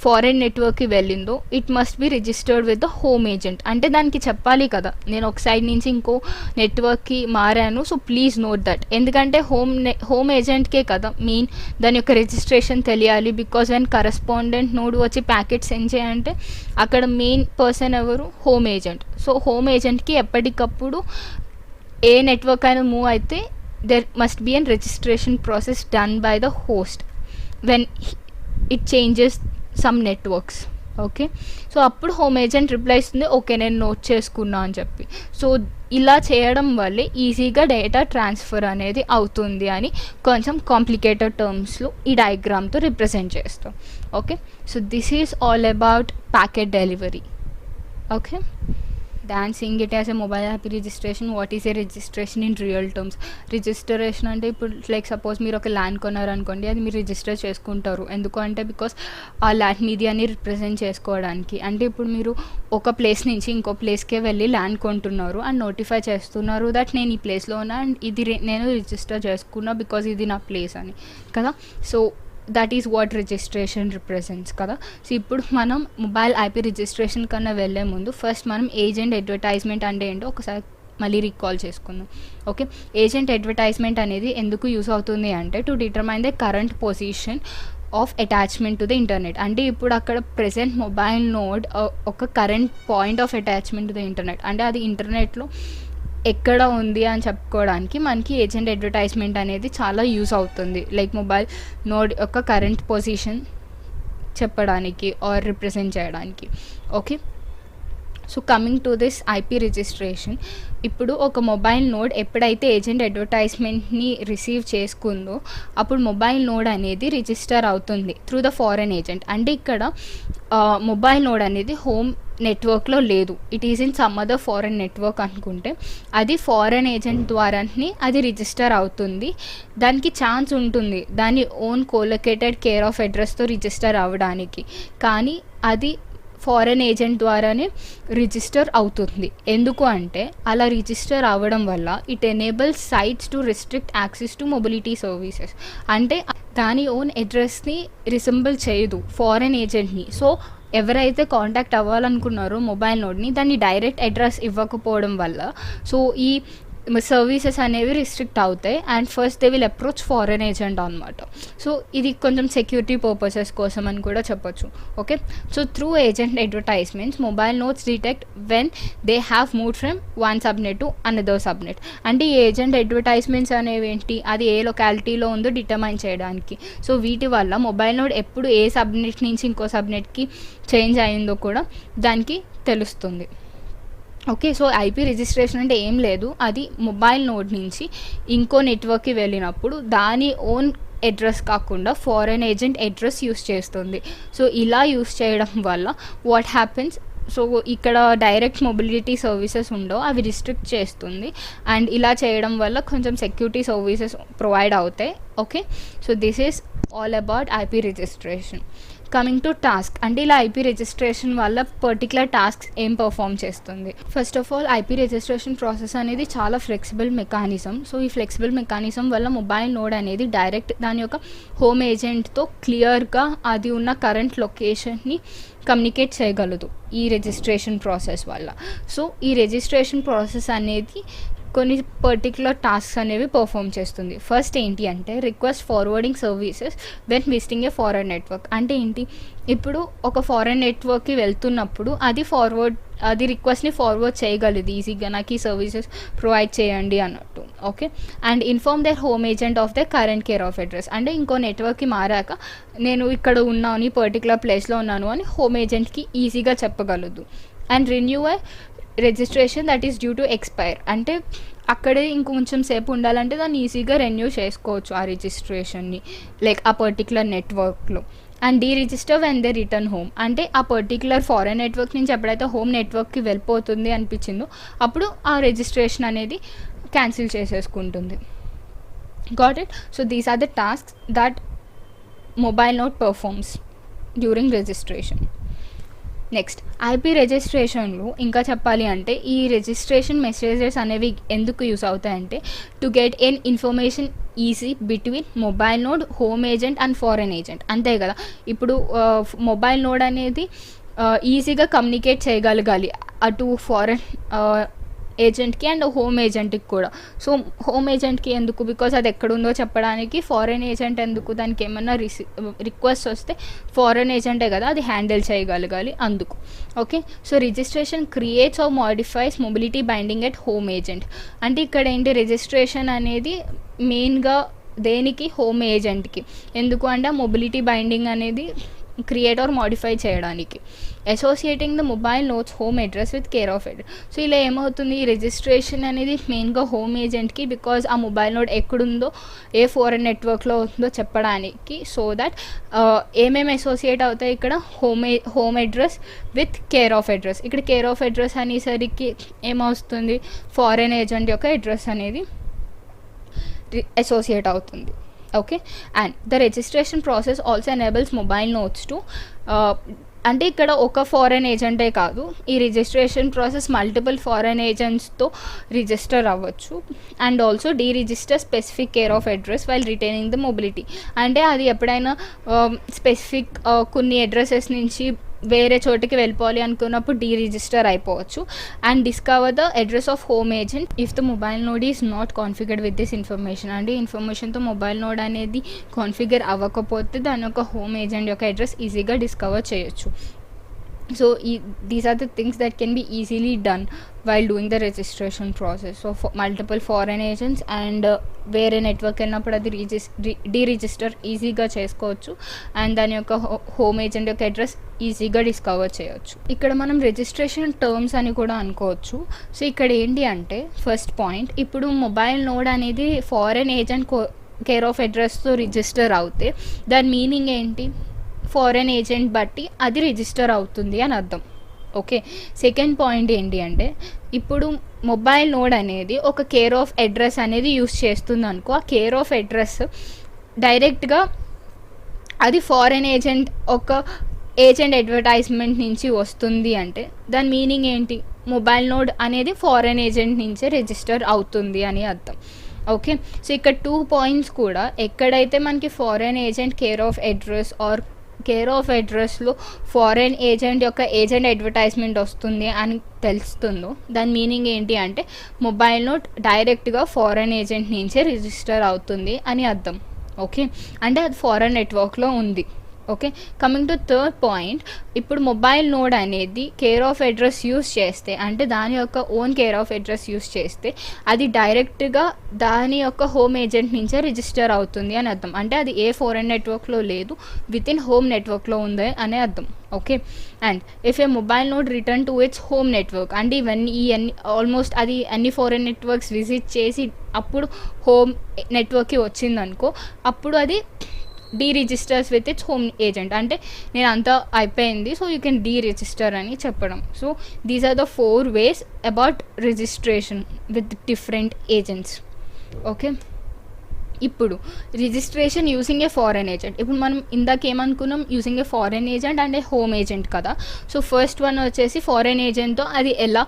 ఫారెన్ నెట్వర్క్కి వెళ్ళిందో it must be registered with the home agent, అంటే దానికి చెప్పాలి కదా నేను ఒక సైడ్ నుంచి ఇంకో నెట్వర్క్కి మారాను, సో ప్లీజ్ నోట్ దట్. ఎందుకంటే హోమ్ ఏజెంట్కే కదా మెయిన్ దాని యొక్క రిజిస్ట్రేషన్ తెలియాలి, బికాజ్ వెన్ కరెస్పాండెంట్ నోడ్ వచ్చి ప్యాకెట్ సెండ్ చేయంటే అక్కడ మెయిన్ పర్సన్ ఎవరు, హోమ్ ఏజెంట్. సో హోమ్ ఏజెంట్కి ఎప్పటికప్పుడు ఏ నెట్వర్క్ అయినా మూవ్ అయితే there must be a registration process done by the host when it changes some networks. Okay, so అప్పుడు home agent reply ఇస్తుంది, okay నేను note చేసుకున్నా అని చెప్పి. సో ఇలా చేయడం వల్లే ఈజీగా డేటా ట్రాన్స్ఫర్ అనేది అవుతుంది అని కొంచెం కాంప్లికేటెడ్ టర్మ్స్లో ఈ డయాగ్రామ్తో రిప్రజెంట్ చేస్తాం. Okay, so this is all about packet delivery. Okay, seeing it as a mobile app registration. What is a registration in real terms? Registration అంటే ఇప్పుడు లైక్ సపోజ్ మీరు ఒక ల్యాండ్ కొన్నారనుకోండి, అది మీరు రిజిస్టర్ చేసుకుంటారు. ఎందుకు అంటే బికాస్ ఆ ల్యాండ్ మీది అని రిప్రజెంట్ చేసుకోవడానికి. అంటే ఇప్పుడు మీరు ఒక ప్లేస్ నుంచి ఇంకో ప్లేస్కే వెళ్ళి ల్యాండ్ కొంటున్నారు అండ్ నోటిఫై చేస్తున్నారు దట్ నేను ఈ ప్లేస్లో ఉన్నా అండ్ ఇది నేను రిజిస్టర్ చేసుకున్నా బికాజ్ ఇది నా ప్లేస్ అని కదా. So that is what registration represents కదా. సో ఇప్పుడు మనం మొబైల్ ఐపీ రిజిస్ట్రేషన్ కన్నా వెళ్ళే ముందు ఫస్ట్ మనం ఏజెంట్ అడ్వర్టైజ్మెంట్ అంటే ఏంటో ఒకసారి మళ్ళీ రీకాల్ చేసుకుందాం. ఓకే, ఏజెంట్ అడ్వర్టైజ్మెంట్ అనేది ఎందుకు యూస్ అవుతుంది అంటే to determine the current position of attachment to the internet. అంటే ఇప్పుడు అక్కడ ప్రెసెంట్ మొబైల్ నోడ్ ఒక current point of attachment to the internet, అంటే అది ఇంటర్నెట్లో ఎక్కడ ఉంది అని చెప్పుకోవడానికి మనకి ఏజెంట్ అడ్వర్టైజ్మెంట్ అనేది చాలా యూస్ అవుతుంది. లైక్ మొబైల్ నోడ్ యొక్క కరెంట్ పొజిషన్ చెప్పడానికి ఆర్ రిప్రజెంట్ చేయడానికి. Okay, so coming to this IP registration, ఇప్పుడు ఒక మొబైల్ నోడ్ ఎప్పుడైతే ఏజెంట్ అడ్వర్టైజ్మెంట్ని రిసీవ్ చేసుకుందో అప్పుడు మొబైల్ నోడ్ అనేది రిజిస్టర్ అవుతుంది త్రూ ద ఫారెన్ ఏజెంట్. అంటే ఇక్కడ మొబైల్ నోడ్ అనేది హోమ్ నెట్వర్క్లో లేదు, it is in some other foreign network అనుకుంటే అది ఫారెన్ ఏజెంట్ ద్వారానే అది రిజిస్టర్ అవుతుంది. దానికి ఛాన్స్ ఉంటుంది దాని ఓన్ కోలొకేటెడ్ కేర్ ఆఫ్ అడ్రస్తో రిజిస్టర్ అవ్వడానికి, కానీ అది ఫారెన్ ఏజెంట్ ద్వారానే రిజిస్టర్ అవుతుంది. ఎందుకు అంటే అలా రిజిస్టర్ అవ్వడం వల్ల it enables sites to restrict access to mobility services. అంటే దాని ఓన్ అడ్రస్ని రిసెంబుల్ చేయదు ఫారెన్ ఏజెంట్ని. సో ఎవరైతే కాంటాక్ట్ అవ్వాలనుకున్నారో మొబైల్ నోడ్ని దాన్ని డైరెక్ట్ అడ్రస్ ఇవ్వకపోవడం వల్ల సో ఈ సర్వీసెస్ అనేవి రిస్ట్రిక్ట్ అవుతాయి and first they will approach foreign agent అనమాట. సో ఇది కొంచెం సెక్యూరిటీ పర్పసెస్ కోసం అని కూడా చెప్పొచ్చు. Okay, so through agent advertisements mobile notes detect when they have moved from one subnet to another subnet. అంటే ఈ ఏజెంట్ అడ్వర్టైజ్మెంట్స్ అనేవి ఏంటి, అది ఏ లొకాలిటీలో ఉందో డిటర్మైన్ చేయడానికి. సో వీటి వల్ల మొబైల్ నోడ్ ఎప్పుడు ఏ సబ్నెట్ నుంచి ఇంకో సబ్నెట్కి చేంజ్ అయిందో కూడా దానికి తెలుస్తుంది. ఓకే, సో ఐపీ రిజిస్ట్రేషన్ అంటే ఏం లేదు, అది మొబైల్ నోడ్ నుంచి ఇంకో నెట్వర్క్కి వెళ్ళినప్పుడు దాని ఓన్ అడ్రస్ కాకుండా ఫారెన్ ఏజెంట్ అడ్రస్ యూస్ చేస్తుంది. సో ఇలా యూస్ చేయడం వల్ల వాట్ హ్యాపెన్స్, సో ఇక్కడ డైరెక్ట్ మొబిలిటీ సర్వీసెస్ ఉండవు, అవి రిస్ట్రిక్ట్ చేస్తుంది. అండ్ ఇలా చేయడం వల్ల కొంచెం సెక్యూరిటీ సర్వీసెస్ ప్రొవైడ్ అవుతాయి. Okay, so this is all about IP registration. Coming to task, అంటే ఇలా ఐపీ రిజిస్ట్రేషన్ వల్ల పర్టికులర్ టాస్క్స్ ఏం పర్ఫామ్ చేస్తుంది. First of all IP registration process అనేది చాలా ఫ్లెక్సిబుల్ మెకానిజం. సో ఈ ఫ్లెక్సిబుల్ మెకానిజం వల్ల మొబైల్ నోడ్ అనేది డైరెక్ట్ దాని యొక్క హోమ్ ఏజెంట్తో క్లియర్గా అది ఉన్న కరెంట్ లొకేషన్ని కమ్యూనికేట్ చేయగలదు ఈ రిజిస్ట్రేషన్ ప్రాసెస్ వల్ల. సో ఈ రిజిస్ట్రేషన్ ప్రాసెస్ అనేది కొన్ని పర్టికులర్ టాస్క్స్ అనేవి పర్ఫామ్ చేస్తుంది. ఫస్ట్ ఏంటి అంటే request forwarding services when visiting A foreign network. అంటే ఏంటి, ఇప్పుడు ఒక ఫారెన్ నెట్వర్క్కి వెళ్తున్నప్పుడు అది రిక్వెస్ట్ని ఫార్వర్డ్ చేయగలదు ఈజీగా, నాకు ఈ సర్వీసెస్ ప్రొవైడ్ చేయండి అన్నట్టు. Okay, and inform their home agent of the current care of address. అంటే ఇంకో నెట్వర్క్కి మారాక నేను ఇక్కడ ఉన్నాను, ఈ పర్టికులర్ ప్లేస్లో ఉన్నాను అని హోమ్ ఏజెంట్కి ఈజీగా చెప్పగలదు. And renew a registration that is due to expire. అంటే అక్కడే ఇంకొంచెం సేపు ఉండాలంటే దాన్ని ఈజీగా రెన్యూ చేసుకోవచ్చు ఆ రిజిస్ట్రేషన్ని లైక్ ఆ పర్టికులర్ నెట్వర్క్లో. And deregister when they return home. అంటే ఆ పర్టికులర్ ఫారెన్ నెట్వర్క్ నుంచి ఎప్పుడైతే హోమ్ నెట్వర్క్కి వెళ్ళిపోతుంది అనిపించిందో అప్పుడు ఆ రిజిస్ట్రేషన్ అనేది క్యాన్సిల్ చేసేసుకుంటుంది. Got it? So these are the tasks that mobile node performs during registration. Next IP రిజిస్ట్రేషన్లో ఇంకా చెప్పాలి అంటే ఈ రిజిస్ట్రేషన్ మెసేజెస్ అనేవి ఎందుకు యూస్ అవుతాయంటే to get an information easy between mobile node, home agent and foreign agent. అంతే కదా, ఇప్పుడు మొబైల్ నోడ్ అనేది ఈజీగా కమ్యూనికేట్ చేయగలగాలి అటు ఫారెన్ ఏజెంట్కి అండ్ హోమ్ ఏజెంట్కి కూడా. సో హోమ్ ఏజెంట్కి ఎందుకు, బికాజ్ అది ఎక్కడుందో చెప్పడానికి. ఫారెన్ ఏజెంట్ ఎందుకు, దానికి ఏమన్నా రిక్వెస్ట్ వస్తే ఫారెన్ ఏజెంటే కదా అది హ్యాండిల్ చేయగలగాలి అందుకు. Okay, so registration creates or modifies mobility binding at home agent. అంటే ఇక్కడ ఏంటి, రిజిస్ట్రేషన్ అనేది మెయిన్గా దేనికి, హోమ్ ఏజెంట్కి. ఎందుకు అంటే మొబిలిటీ బైండింగ్ అనేది క్రియేట్ ఆర్ మోడిఫై చేయడానికి. Associating the mobile notes home address with care of address. So ఇలా ఏమవుతుంది, ఈ రిజిస్ట్రేషన్ అనేది మెయిన్గా హోమ్ ఏజెంట్కి, బికాజ్ ఆ మొబైల్ నోట్ ఎక్కడుందో ఏ ఫారెన్ నెట్వర్క్లో ఉందో చెప్పడానికి. సో దట్ ఏమేమి అసోసియేట్ అవుతాయి ఇక్కడ, home address with care of address. ఇక్కడ కేర్ ఆఫ్ అడ్రస్ అనేసరికి ఏమవుతుంది, ఫారెన్ ఏజెంట్ యొక్క అడ్రస్ అనేది అసోసియేట్ అవుతుంది. Okay, and the registration process also enables mobile nodes to, అంటే ఇక్కడ ఒక ఫారెన్ ఏజెంటే కాదు, ఈ రిజిస్ట్రేషన్ ప్రాసెస్ మల్టిపుల్ ఫారెన్ ఏజెంట్స్తో రిజిస్టర్ అవ్వచ్చు. And also deregister specific care of address while retaining the mobility. అంటే అది ఎప్పుడైనా స్పెసిఫిక్ కొన్ని అడ్రసెస్ నుంచి వేరే చోటికి వెళ్ళిపోవాలి అనుకున్నప్పుడు డీరిజిస్టర్ అయిపోవచ్చు. And discover the address of home agent if the mobile node is not configured with this information. అంటే ఇన్ఫర్మేషన్తో మొబైల్ నోడ్ అనేది కాన్ఫిగర్ అవ్వకపోతే దాని యొక్క హోమ్ ఏజెంట్ యొక్క అడ్రస్ ఈజీగా డిస్కవర్ చేయొచ్చు. So these are the things that can be easily done while doing the registration process. So for multiple foreign agents and వేరే network వెళ్ళినప్పుడు అది డీరిజిస్టర్ ఈజీగా చేసుకోవచ్చు అండ్ దాని యొక్క హోమ్ ఏజెంట్ యొక్క అడ్రస్ ఈజీగా డిస్కవర్ చేయవచ్చు. ఇక్కడ మనం రిజిస్ట్రేషన్ టర్మ్స్ అని కూడా అనుకోవచ్చు. సో ఇక్కడ ఏంటి అంటే ఫస్ట్ పాయింట్, ఇప్పుడు మొబైల్ నోడ్ అనేది ఫారెన్ ఏజెంట్ కేర్ ఆఫ్ అడ్రస్తో రిజిస్టర్ అవుతే దాని మీనింగ్ ఏంటి, ఫారెన్ ఏజెంట్ బట్టి అది రిజిస్టర్ అవుతుంది అని అర్థం. ఓకే, సెకండ్ పాయింట్ ఏంటి అంటే ఇప్పుడు మొబైల్ నోడ్ అనేది ఒక కేర్ ఆఫ్ అడ్రస్ అనేది యూస్ చేస్తుంది అనుకో, ఆ కేర్ ఆఫ్ అడ్రస్ డైరెక్ట్గా అది ఫారెన్ ఏజెంట్ ఒక ఏజెంట్ అడ్వర్టైజ్మెంట్ నుంచి వస్తుంది అంటే దాని మీనింగ్ ఏంటి, మొబైల్ నోడ్ అనేది ఫారెన్ ఏజెంట్ నుంచే రిజిస్టర్ అవుతుంది అని అర్థం. ఓకే, సో ఇక్కడ 2 పాయింట్స్ కూడా ఎక్కడైతే మనకి foreign agent care of address or care of అడ్రస్లో ఫారెన్ ఏజెంట్ యొక్క ఏజెంట్ అడ్వర్టైజ్మెంట్ వస్తుంది అని తెలుస్తుందో దాని మీనింగ్ ఏంటి అంటే మొబైల్ నోట్ డైరెక్ట్గా ఫారెన్ ఏజెంట్ నుంచే రిజిస్టర్ అవుతుంది అని అర్థం. ఓకే, అంటే అది ఫారెన్ నెట్వర్క్లో ఉంది. Okay, coming to third point, ఇప్పుడు మొబైల్ నోడ్ అనేది కేర్ ఆఫ్ అడ్రస్ యూస్ చేస్తే అంటే దాని యొక్క own care of address use చేస్తే అది డైరెక్ట్గా దాని యొక్క హోమ్ ఏజెంట్ నుంచే రిజిస్టర్ అవుతుంది అని అర్థం. అంటే అది ఏ ఫారెన్ నెట్వర్క్లో లేదు, విత్ ఇన్ హోమ్ నెట్వర్క్లో ఉంది అనే అర్థం. Okay, and if A mobile node return to it's home network అంటే ఇవన్నీ ఆల్మోస్ట్ అది అన్ని ఫారెన్ నెట్వర్క్స్ విజిట్ చేసి అప్పుడు హోమ్ నెట్వర్క్కి వచ్చిందనుకో, అప్పుడు అది డీరిజిస్టర్స్ విత్ ఇట్స్ హోమ్ ఏజెంట్ అంటే నేను అంతా అయిపోయింది సో యూ కెన్ డీరిజిస్టర్ అని చెప్పడం. So these are the 4 ways about registration with different agents. Okay, ఇప్పుడు registration using a foreign agent, ఇప్పుడు మనం ఇందాక ఏమనుకున్నాం, using a foreign agent and a home agent కదా. సో ఫస్ట్ వన్ వచ్చేసి foreign ఏజెంట్తో అది ఎలా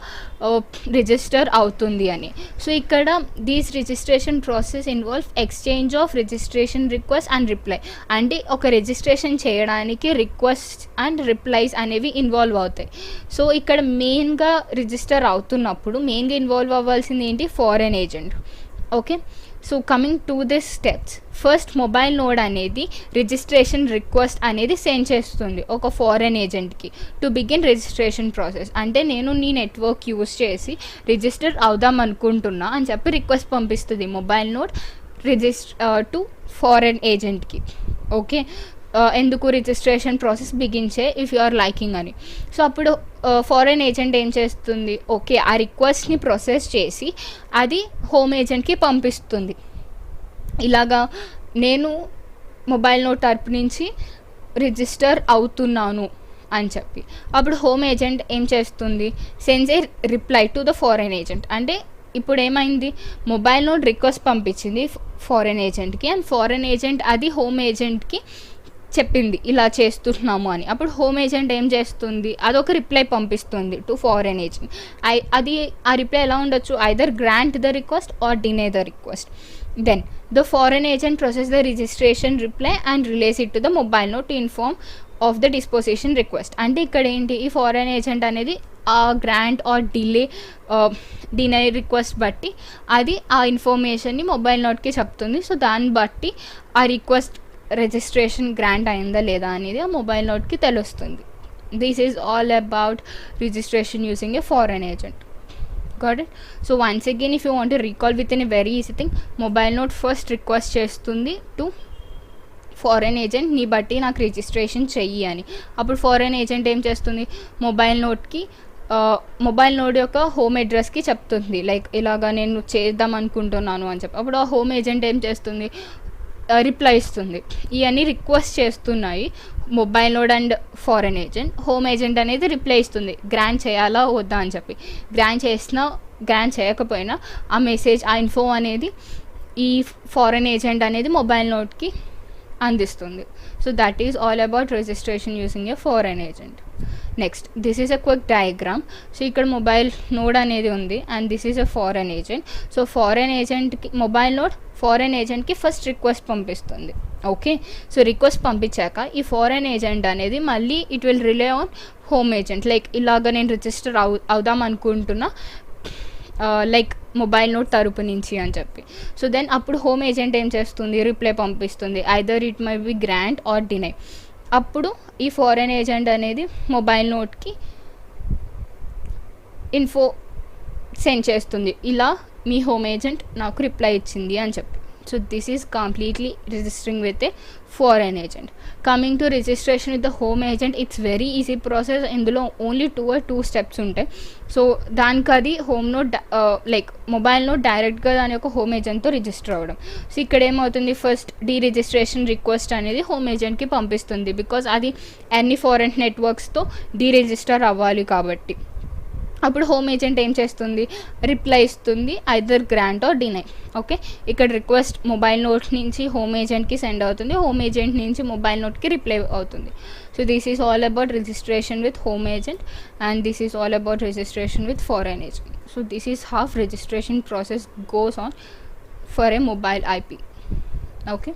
రిజిస్టర్ అవుతుంది అని. సో ఇక్కడ these registration process involve exchange of registration request and reply, అంటే ఒక రిజిస్ట్రేషన్ చేయడానికి రిక్వెస్ట్ అండ్ రిప్లైస్ అనేవి ఇన్వాల్వ్ అవుతాయి. సో ఇక్కడ మెయిన్గా రిజిస్టర్ అవుతున్నప్పుడు మెయిన్గా ఇన్వాల్వ్ అవ్వాల్సింది ఏంటి, foreign agent. Okay, so coming to this steps, first mobile node అనేది రిజిస్ట్రేషన్ రిక్వెస్ట్ అనేది సెండ్ చేస్తుంది ఒక ఫారెన్ ఏజెంట్కి టు బిగిన్ రిజిస్ట్రేషన్ ప్రాసెస్. అంటే నేను నీ నెట్వర్క్ యూస్ చేసి రిజిస్టర్ అవుదాం అనుకుంటున్నా అని చెప్పి రిక్వెస్ట్ పంపిస్తుంది మొబైల్ నోడ్ టు ఫారెన్ ఏజెంట్కి. ఓకే, ఎందుకు రిజిస్ట్రేషన్ ప్రాసెస్ బిగిన్ చే ఇఫ్ యు ఆర్ లైకింగ్ అని. సో అప్పుడు ఫారెన్ ఏజెంట్ ఏం చేస్తుంది, ఓకే ఆ రిక్వెస్ట్ని ప్రాసెస్ చేసి అది హోమ్ ఏజెంట్కి పంపిస్తుంది. ఇలాగా నేను మొబైల్ నోట్ తరపు నుంచి రిజిస్టర్ అవుతున్నాను అని చెప్పి అప్పుడు హోమ్ ఏజెంట్ ఏం చేస్తుంది, sends A reply to the foreign agent. అంటే ఇప్పుడు ఏమైంది, మొబైల్ నోట్ రిక్వెస్ట్ పంపించింది ఫారెన్ ఏజెంట్కి అండ్ ఫారెన్ ఏజెంట్ అది హోమ్ ఏజెంట్కి చెప్పింది ఇలా చేస్తున్నాము అని. అప్పుడు హోమ్ ఏజెంట్ ఏం చేస్తుంది, అదొక రిప్లై పంపిస్తుంది టు ఫారెన్ ఏజెంట్. అది ఆ రిప్లై ఎలా ఉండొచ్చు, either grant the request or deny the request. Then the foreign agent process the registration reply and relays it to the mobile node to inform of the disposition request. అంటే ఇక్కడ ఏంటి, ఈ foreign agent అనేది ఆ grant are డినే request బట్టి అది ఆ ఇన్ఫర్మేషన్ని మొబైల్ నోట్కి చెప్తుంది. సో దాన్ని బట్టి ఆ రిక్వెస్ట్ రిజిస్ట్రేషన్ గ్రాంట్ అయిందా లేదా అనేది ఆ మొబైల్ నోట్కి తెలుస్తుంది. This is all about registration using a foreign agent. Got it? So once again, if you want to recall within a very easy thing, mobile note first request చేస్తుంది to foreign agent నీ బట్టి నాకు registration చెయ్యి అని. అప్పుడు foreign agent ఏం చేస్తుంది, mobile note యొక్క హోమ్ అడ్రస్కి చెప్తుంది లైక్ ఇలాగా నేను చేద్దాం అనుకుంటున్నాను అని చెప్పి. అప్పుడు ఆ హోమ్ ఏజెంట్ ఏం చేస్తుంది, రిప్లై ఇస్తుంది. ఇవన్నీ రిక్వెస్ట్ చేస్తున్నాయి mobile node and foreign agent. Home agent అనేది రిప్లై ఇస్తుంది గ్రాంట్ చేయాలా వద్దా అని చెప్పి. గ్రాంట్ చేయకపోయినా ఆ మెసేజ్ ఆ ఇన్ఫో అనేది ఈ ఫారెన్ ఏజెంట్ అనేది మొబైల్ నోట్కి అందిస్తుంది. So that is all about registration using a foreign agent. Next this is a quick diagram. So ఇక్కడ మొబైల్ నోడ్ అనేది ఉంది and this is a foreign agent. So foreign ఏజెంట్కి mobile node foreign ఏజెంట్కి first request పంపిస్తుంది. Okay, so request పంపించాక ఈ foreign agent అనేది మళ్ళీ it will relay on home agent like ఇలాగ నేను రిజిస్టర్ అవుదాం అనుకుంటున్నా లైక్ మొబైల్ నోట్ తరపు నుంచి అని చెప్పి. సో దెన్ అప్పుడు హోమ్ ఏజెంట్ ఏం చేస్తుంది, రిప్లై పంపిస్తుంది either it may be grant or deny. అప్పుడు ఈ ఫారెన్ ఏజెంట్ అనేది మొబైల్ నోట్కి ఇన్ఫో సెండ్ చేస్తుంది, ఇలా మీ హోమ్ ఏజెంట్ నాకు రిప్లై ఇచ్చింది అని చెప్పి. So this is completely registering with a foreign agent. Coming to registration with the home agent, it's very easy process. ఇందులో ఓన్లీ 2 స్టెప్స్ ఉంటాయి. సో దానికి అది home note like mobile node డైరెక్ట్గా దాని యొక్క హోమ్ ఏజెంట్తో రిజిస్టర్ అవ్వడం. సో ఇక్కడ ఏమవుతుంది, ఫస్ట్ డీ రిజిస్ట్రేషన్ రిక్వెస్ట్ అనేది హోమ్ ఏజెంట్కి పంపిస్తుంది, బికాజ్ అది అన్ని ఫారెన్ నెట్వర్క్స్తో డీ రిజిస్టర్ అవ్వాలి కాబట్టి. అప్పుడు హోమ్ ఏజెంట్ ఏం చేస్తుంది, రిప్లై ఇస్తుంది, either grant or deny. Okay, ఇక్కడ రిక్వెస్ట్ మొబైల్ నోట్ నుంచి హోమ్ ఏజెంట్కి సెండ్ అవుతుంది, హోమ్ ఏజెంట్ నుంచి మొబైల్ నోట్కి రిప్లై అవుతుంది. So this is all about registration with home agent and this is all about registration with foreign agent. So this is how registration process goes on for a mobile IP. Okay,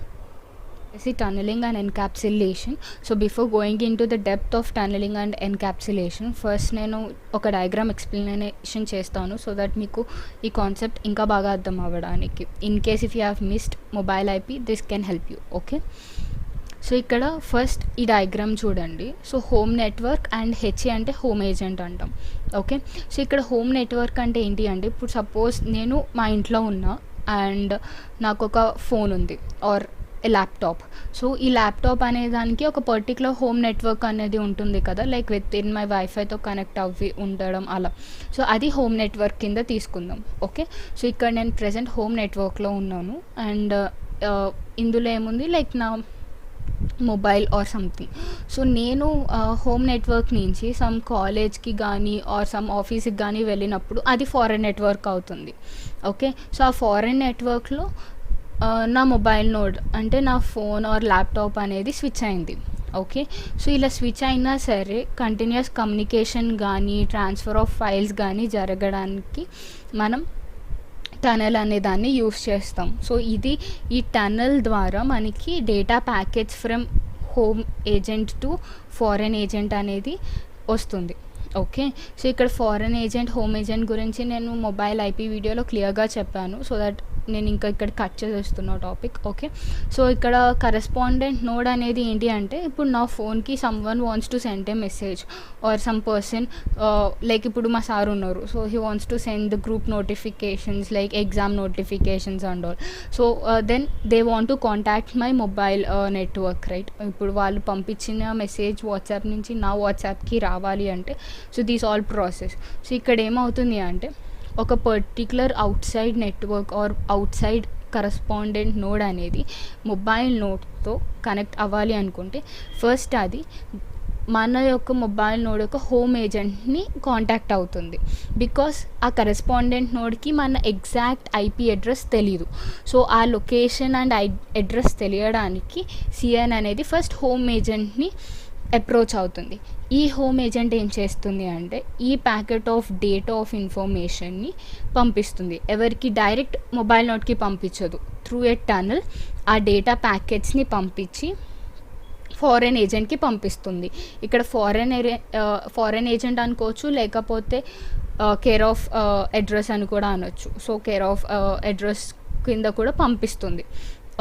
see tunneling and encapsulation. So before going into the depth of tunneling and encapsulation, first నేను ఒక diagram explanation చేస్తాను so that మీకు ఈ concept ఇంకా బాగా అర్థం అవ్వడానికి. In case if you have missed mobile IP this can help you. Okay, so ఇక్కడ ఫస్ట్ ఈ డయాగ్రామ్ చూడండి. So home network and HA అంటే హోమ్ ఏజెంట్ అంటాం. ఓకే, సో ఇక్కడ హోమ్ నెట్వర్క్ అంటే ఏంటి అంటే, ఇప్పుడు సపోజ్ నేను మా ఇంట్లో ఉన్నా అండ్ నాకు ఒక ఫోన్ ఉంది ఆర్ ల్యాప్టాప్. సో ఈ ల్యాప్టాప్ అనే దానికి ఒక పర్టికులర్ హోమ్ నెట్వర్క్ అనేది ఉంటుంది కదా, లైక్ విత్ ఇన్ మై వైఫైతో కనెక్ట్ అవ్వి ఉండడం అలా. సో అది హోమ్ నెట్వర్క్ కింద తీసుకుందాం. ఓకే, సో ఇక్కడ నేను ప్రజెంట్ హోమ్ నెట్వర్క్లో ఉన్నాను అండ్ ఇందులో ఏముంది, లైక్ నా మొబైల్ ఆర్ సంథింగ్. సో నేను హోమ్ నెట్వర్క్ నుంచి సమ్ కాలేజ్కి కానీ ఆర్ సమ్ ఆఫీస్కి కానీ వెళ్ళినప్పుడు అది ఫారెన్ నెట్వర్క్ అవుతుంది. ఓకే, సో ఆ ఫారెన్ నెట్వర్క్లో నా మొబైల్ నోడ్ అంటే నా ఫోన్ ఆర్ ల్యాప్టాప్ అనేది స్విచ్ అయింది. ఓకే, సో ఇలా స్విచ్ అయినా సరే కంటిన్యూస్ కమ్యూనికేషన్ కానీ ట్రాన్స్ఫర్ ఆఫ్ ఫైల్స్ కానీ జరగడానికి మనం టనల్ అనే దాన్ని యూస్ చేస్తాం. సో ఇది ఈ టనల్ ద్వారా మనకి data packets from home agent to foreign agent అనేది వస్తుంది. ఓకే, సో ఇక్కడ ఫారెన్ ఏజెంట్ హోమ్ ఏజెంట్ గురించి నేను మొబైల్ ఐపీ వీడియోలో క్లియర్గా చెప్పాను, సో దట్ నేను ఇంకా ఇక్కడ కట్ చేసేస్తున్నా టాపిక్. ఓకే, సో ఇక్కడ కరెస్పాండెంట్ నోడ్ అనేది ఏంటి అంటే, ఇప్పుడు నా ఫోన్కి some one wants to send a message or some person, like ఇప్పుడు మా సార్ ఉన్నారు, so he wants to send the group notifications like exam notifications and all. So then they want to contact my mobile network, right. ఇప్పుడు వాళ్ళు పంపించిన message WhatsApp నుంచి నా వాట్సాప్కి రావాలి అంటే, so these all process. So ఇక్కడ ఏమవుతుంది అంటే, ఒక particular outside network or outside correspondent node అనేది మొబైల్ నోడ్తో కనెక్ట్ అవ్వాలి అనుకుంటే ఫస్ట్ అది మన యొక్క మొబైల్ నోడ్ యొక్క హోమ్ ఏజెంట్ని కాంటాక్ట్ అవుతుంది, బికాస్ ఆ కరెస్పాండెంట్ నోడ్కి మన ఎగ్జాక్ట్ ఐపీ అడ్రస్ తెలీదు. సో ఆ లొకేషన్ అండ్ అడ్రస్ తెలియడానికి సిఎన్ అనేది ఫస్ట్ హోమ్ ఏజెంట్ని అప్రోచ్ అవుతుంది. ఈ హోమ్ ఏజెంట్ ఏం చేస్తుంది అంటే, ఈ ప్యాకెట్ ఆఫ్ డేటా ఆఫ్ ఇన్ఫర్మేషన్ని పంపిస్తుంది. ఎవరికి డైరెక్ట్ మొబైల్ నోట్కి పంపించదు, త్రూ ఏ టనల్ ఆ డేటా ప్యాకెట్స్ని పంపించి ఫారెన్ ఏజెంట్కి పంపిస్తుంది. ఇక్కడ ఫారెన్ ఏజెంట్ అనుకోవచ్చు, లేకపోతే కేర్ ఆఫ్ అడ్రస్ అని కూడా అనొచ్చు. సో కేర్ ఆఫ్ అడ్రస్ కింద కూడా పంపిస్తుంది.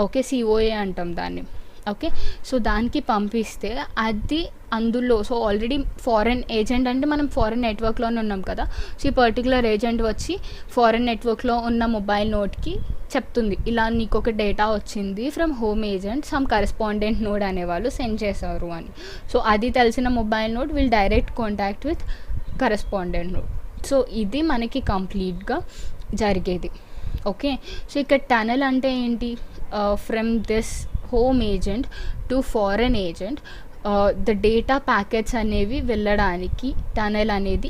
ఓకే, సిఓఏ అంటాం దాన్ని. ఓకే, సో దానికి పంపిస్తే అది అందులో, సో ఆల్రెడీ ఫారెన్ ఏజెంట్ అంటే మనం ఫారెన్ నెట్వర్క్లోనే ఉన్నాం కదా, సో ఈ పర్టికులర్ ఏజెంట్ వచ్చి ఫారెన్ నెట్వర్క్లో ఉన్న మొబైల్ నోట్కి చెప్తుంది, ఇలా నీకు ఒక డేటా వచ్చింది from home agent some correspondent node అనేవాళ్ళు సెండ్ చేశారు అని. సో అది తెలిసిన mobile node will direct contact with correspondent node. So ఇది మనకి కంప్లీట్గా జరిగేది. ఓకే, సో ఇక్కడ టనల్ అంటే ఏంటి, from this home agent to foreign agent the data packets అనేవి వెళ్ళడానికి టనల్ అనేది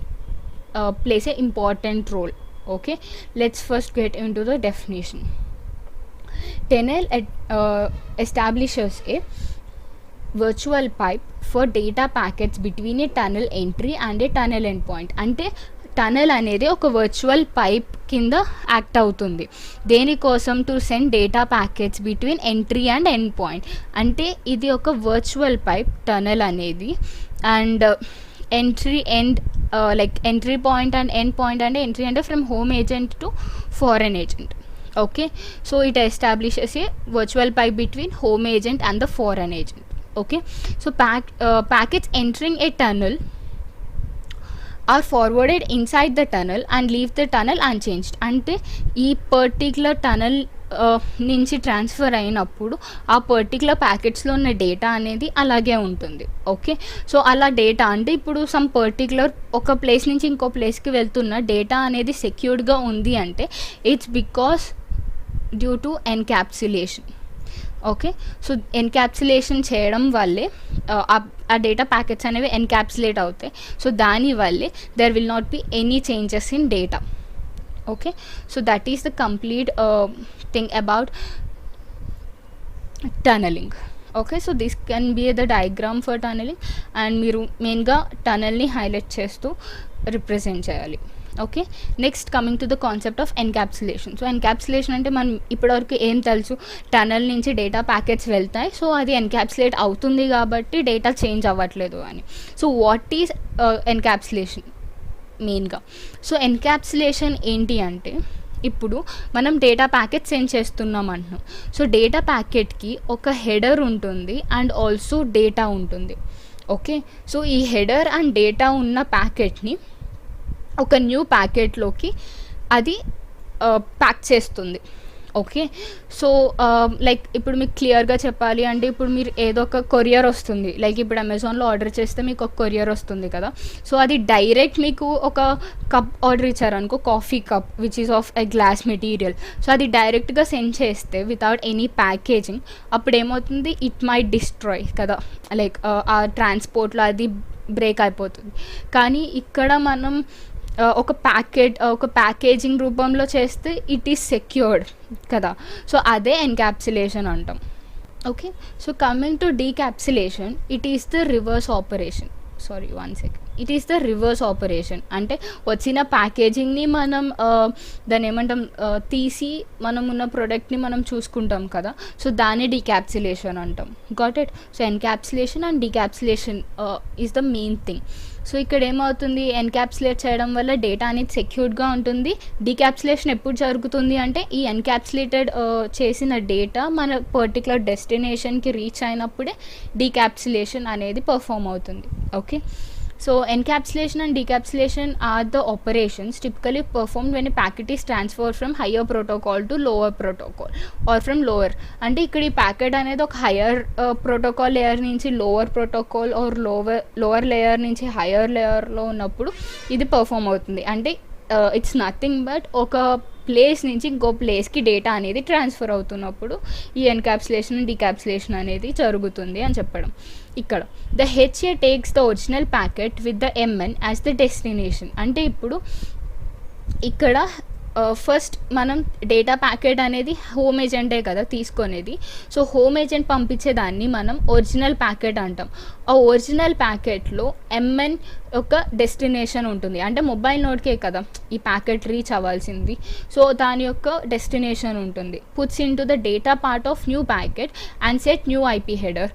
plays a important role. Okay, let's first get into the definition. Tunnel establishes a virtual pipe for data packets between a tunnel entry and a tunnel endpoint. అంటే tunnel అనేది ఒక virtual pipe కింద act అవుతుంది. దేనికోసం, to send data packets between entry and end point. అంటే ఇది ఒక virtual pipe tunnel అనేది, and entry end like entry point and end point అంటే ఎంట్రీ అంటే from home agent to foreign agent. Okay, so it establishes a virtual pipe between home agent and the foreign agent. Okay. So packets entering a tunnel are forwarded inside the tunnel and leave the tunnel unchanged. అంటే ఈ particular tunnel నుంచి transfer అయినప్పుడు ఆ particular ప్యాకెట్స్లో ఉన్న data అనేది అలాగే ఉంటుంది. Okay. So అలా డేటా అంటే ఇప్పుడు సమ్ పర్టిక్యులర్ ఒక ప్లేస్ నుంచి ఇంకో ప్లేస్కి వెళ్తున్న డేటా అనేది సెక్యూర్డ్గా ఉంది అంటే it's because due to encapsulation. Okay. So encapsulation చేయడం వల్లే ఆ డేటా ప్యాకెట్స్ అనేవి ఎన్క్యాప్సులేట్ అవుతాయి. సో దానివల్లే there will not be any changes in data. Okay, so that is the complete thing about tunneling. Okay, so this can be the diagram for tunneling and మీరు మెయిన్గా టనల్ని highlight చేస్తూ represent చేయాలి. Okay. Next coming to the concept of encapsulation. So encapsulation అంటే మనం ఇప్పటివరకు ఏం తెలుసు, tunnel నుంచి డేటా ప్యాకెట్స్ వెళ్తాయి, సో అది ఎన్క్యాప్సులేట్ అవుతుంది కాబట్టి డేటా చేంజ్ అవ్వట్లేదు అని. సో వాట్ ఈజ్ ఎన్క్యాప్సులేషన్ మెయిన్గా? సో ఎన్క్యాప్సులేషన్ ఏంటి అంటే ఇప్పుడు మనం డేటా ప్యాకెట్ సెండ్ చేస్తున్నాం అంటున్నాం. సో డేటా ప్యాకెట్కి ఒక హెడర్ ఉంటుంది అండ్ ఆల్సో డేటా ఉంటుంది. ఓకే. సో ఈ హెడర్ అండ్ డేటా ఉన్న ప్యాకెట్ని ఒక న్యూ ప్యాకెట్లోకి అది ప్యాక్ చేస్తుంది. ఓకే. సో లైక్ ఇప్పుడు మీకు క్లియర్గా చెప్పాలి అంటే ఇప్పుడు మీరు ఏదో ఒక కొరియర్ వస్తుంది, లైక్ ఇప్పుడు అమెజాన్లో ఆర్డర్ చేస్తే మీకు ఒక కొరియర్ వస్తుంది కదా. సో అది డైరెక్ట్ మీకు ఒక కప్ ఆర్డర్ ఇచ్చారనుకో, coffee cup which is of a glass material. So అది డైరెక్ట్గా సెండ్ చేస్తే వితౌట్ ఎనీ ప్యాకేజింగ్ అప్పుడు ఏమవుతుంది, ఇట్ మైట్ డిస్ట్రాయ్ కదా, లైక్ ఆ ట్రాన్స్పోర్ట్లో అది బ్రేక్ అయిపోతుంది. కానీ ఇక్కడ మనం ఒక ప్యాకేజింగ్ రూపంలో చేస్తే ఇట్ ఈస్ సెక్యూర్డ్ కదా. సో అదే ఎన్క్యాప్సులేషన్ అంటాం. Okay. So coming to decapsulation, it is the reverse operation. It is the reverse operation. అంటే వచ్చిన ప్యాకేజింగ్ని మనం దాన్ని ఏమంటాం, తీసి మనం ఉన్న ప్రోడక్ట్ని మనం చూసుకుంటాం కదా. సో దాన్ని డీక్యాప్సులేషన్ అంటాం. Got it? So encapsulation and decapsulation is the main thing. So ఇక్కడ ఏమవుతుంది, ఎన్క్యాప్సులేట్ చేయడం వల్ల డేటా అనేది సెక్యూర్డ్గా ఉంటుంది. డీక్యాప్సులేషన్ ఎప్పుడు జరుగుతుంది అంటే ఈ ఎన్క్యాప్సులేటెడ్ చేసిన డేటా మన పర్టికులర్ డెస్టినేషన్కి రీచ్ అయినప్పుడే డీక్యాప్సులేషన్ అనేది పర్ఫామ్ అవుతుంది. Okay. So encapsulation and decapsulation are the operations typically performed when a packet is transferred from higher protocol to lower protocol or from lower. అంటే ఇక్కడ ఈ ప్యాకెట్ అనేది ఒక హయ్యర్ ప్రోటోకాల్ లేయర్ నుంచి lower protocol or lower layer నుంచి higher లేయర్లో ఉన్నప్పుడు ఇది పర్ఫామ్ అవుతుంది. అంటే ఇట్స్ నథింగ్ బట్ ఒక ప్లేస్ నుంచి ఇంకో ప్లేస్కి డేటా అనేది ట్రాన్స్ఫర్ అవుతున్నప్పుడు ఈ ఎన్క్యాప్సులేషన్ డీక్యాప్సులేషన్ అనేది జరుగుతుంది అని చెప్పడం. ఇక్కడ the HA takes the original packet with the MN as the destination. అంటే ఇప్పుడు ఇక్కడ ఫస్ట్ మనం డేటా ప్యాకెట్ అనేది హోమ్ ఏజెంటే కదా తీసుకునేది. సో హోమ్ ఏజెంట్ పంపించేదాన్ని మనం ఒరిజినల్ ప్యాకెట్ అంటాం. ఆ ఒరిజినల్ ప్యాకెట్లో ఎంఎన్ ఒక డెస్టినేషన్ ఉంటుంది. అంటే మొబైల్ నోట్కే కదా ఈ ప్యాకెట్ రీచ్ అవ్వాల్సింది. సో దాని యొక్క డెస్టినేషన్ ఉంటుంది. Puts in to the data part of new packet and set new IP header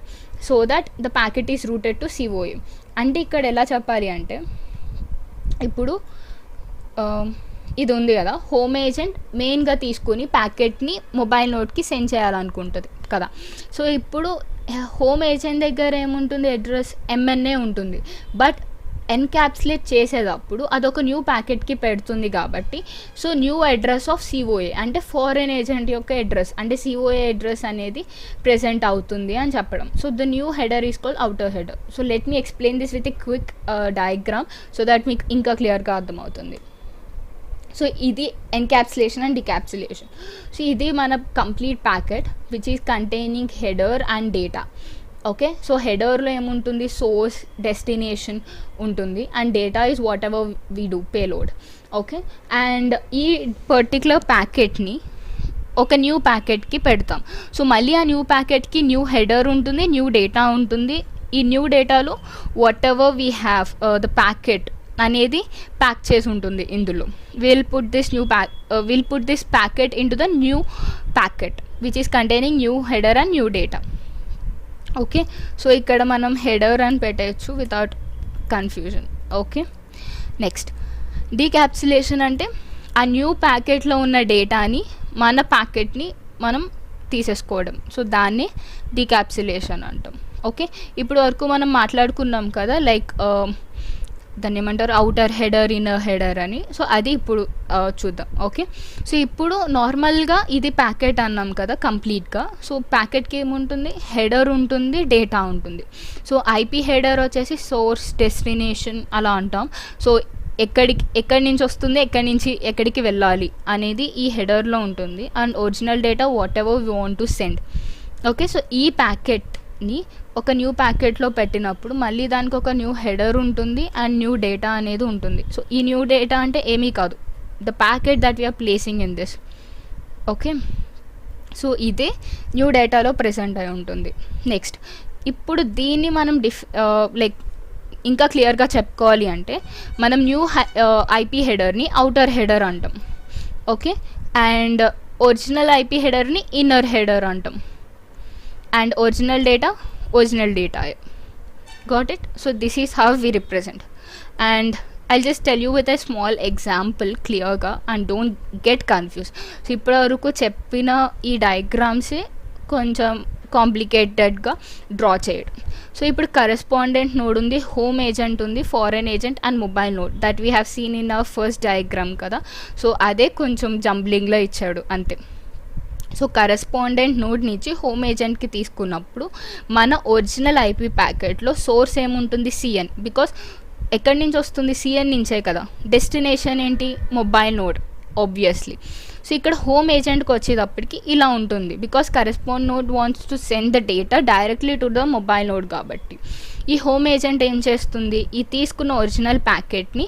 so that the packet is rooted to COA. అంటే ఇక్కడ ఎలా చెప్పాలి అంటే ఇప్పుడు ఇది ఉంది కదా, హోమ్ ఏజెంట్ మెయిన్గా తీసుకుని ప్యాకెట్ని మొబైల్ నోట్కి సెండ్ చేయాలనుకుంటుంది కదా. సో ఇప్పుడు హోమ్ ఏజెంట్ దగ్గర ఏముంటుంది, అడ్రస్ ఎంఎన్ఏ ఉంటుంది. బట్ ఎన్క్యాప్సులేట్ చేసేటప్పుడు అదొక న్యూ ప్యాకెట్కి పెడుతుంది కాబట్టి so new address of COA అంటే ఫారెన్ ఏజెంట్ యొక్క అడ్రస్ అంటే సిఓఏ అడ్రస్ అనేది ప్రెజెంట్ అవుతుంది అని చెప్పడం. So the new header is called outer header. So let me explain this with a quick diagram so that మీకు ఇంకా క్లియర్గా అర్థమవుతుంది. సో ఇది ఎన్క్యాప్సులేషన్ అండ్ డిక్యాప్సులేషన్. సో ఇది మన complete packet which is containing header and data. Okay. So హెడర్లో ఏముంటుంది, source destination ఉంటుంది and data is whatever we do payload. Okay. And ఈ పర్టికులర్ ప్యాకెట్ని ఒక న్యూ ప్యాకెట్కి పెడతాం. సో మళ్ళీ ఆ న్యూ ప్యాకెట్కి న్యూ హెడర్ ఉంటుంది, న్యూ డేటా ఉంటుంది. ఈ న్యూ డేటాలో whatever we have the packet అనేది ప్యాక్ చేసి ఉంటుంది ఇందులో. Will put this packet into the new packet which is containing new header and new data. Okay. So ఇక్కడ మనం హెడర్ అని పెట్టచ్చు వితౌట్ కన్ఫ్యూజన్. ఓకే. నెక్స్ట్ డీక్యాప్సులేషన్ అంటే ఆ న్యూ ప్యాకెట్లో ఉన్న డేటాని మన ప్యాకెట్ని మనం తీసేసుకోవడం. సో దాన్ని డీక్యాప్సులేషన్ అంటాం. ఓకే. ఇప్పుడు వరకు మనం మాట్లాడుకున్నాం కదా, లైక్ దాన్ని ఏమంటారు, అవుటర్ హెడర్, ఇన్నర్ హెడర్ అని. సో అది ఇప్పుడు చూద్దాం. ఓకే. సో ఇప్పుడు నార్మల్గా ఇది ప్యాకెట్ అన్నాం కదా కంప్లీట్గా. సో ప్యాకెట్కి ఏముంటుంది, హెడర్ ఉంటుంది, డేటా ఉంటుంది. సో ఐపీ హెడర్ వచ్చేసి సోర్స్, డెస్టినేషన్ అలా అంటాం. సో ఎక్కడి నుంచి వస్తుంది, ఎక్కడి నుంచి ఎక్కడికి వెళ్ళాలి అనేది ఈ హెడర్లో ఉంటుంది. And original data whatever we want to send. Okay. So ఈ ప్యాకెట్ని ఒక న్యూ ప్యాకెట్లో పెట్టినప్పుడు మళ్ళీ దానికి ఒక న్యూ హెడర్ ఉంటుంది అండ్ న్యూ డేటా అనేది ఉంటుంది. సో ఈ న్యూ డేటా అంటే ఏమీ కాదు, the packet that we are placing in this. Okay. So ఇదే న్యూ డేటాలో ప్రెజెంట్ అయి ఉంటుంది. నెక్స్ట్ ఇప్పుడు దీన్ని మనం లైక్ ఇంకా క్లియర్గా చెప్పుకోవాలి అంటే మనం న్యూ ఐపీ హెడర్ని అవుటర్ హెడర్ అంటాం. ఓకే. అండ్ ఒరిజినల్ ఐపీ హెడర్ని ఇన్నర్ హెడర్ అంటాం. And original data. Got it? So this is how we represent. And I'll just tell you with a small example clearగా, and don't get confused. So ఇప్పటివరకు చెప్పిన ఈ డయాగ్రామ్సే కొంచెం కాంప్లికేటెడ్గా draw చేయడం. So ఇప్పుడు correspondent node ఉంది, home agent ఉంది, foreign agent and mobile node that we have seen in our first diagram కదా. So అదే కొంచెం జంబ్లింగ్లో ఇచ్చాడు అంతే. సో కరెస్పాండెంట్ నోడ్ నుంచి హోమ్ ఏజెంట్కి తీసుకున్నప్పుడు మన ఒరిజినల్ ఐపీ ప్యాకెట్లో సోర్స్ ఏముంటుంది, సిఎన్. బికాస్ ఎక్కడి నుంచి వస్తుంది, సిఎన్ నుంచే కదా. డెస్టినేషన్ ఏంటి, మొబైల్ నోడ్ ఆబ్వియస్లీ. సో ఇక్కడ హోమ్ ఏజెంట్కి వచ్చేటప్పటికి ఇలా ఉంటుంది, because correspond node wants to send the data directly to the mobile node కాబట్టి. ఈ హోమ్ ఏజెంట్ ఏం చేస్తుంది, ఈ తీసుకున్న ఒరిజినల్ ప్యాకెట్ని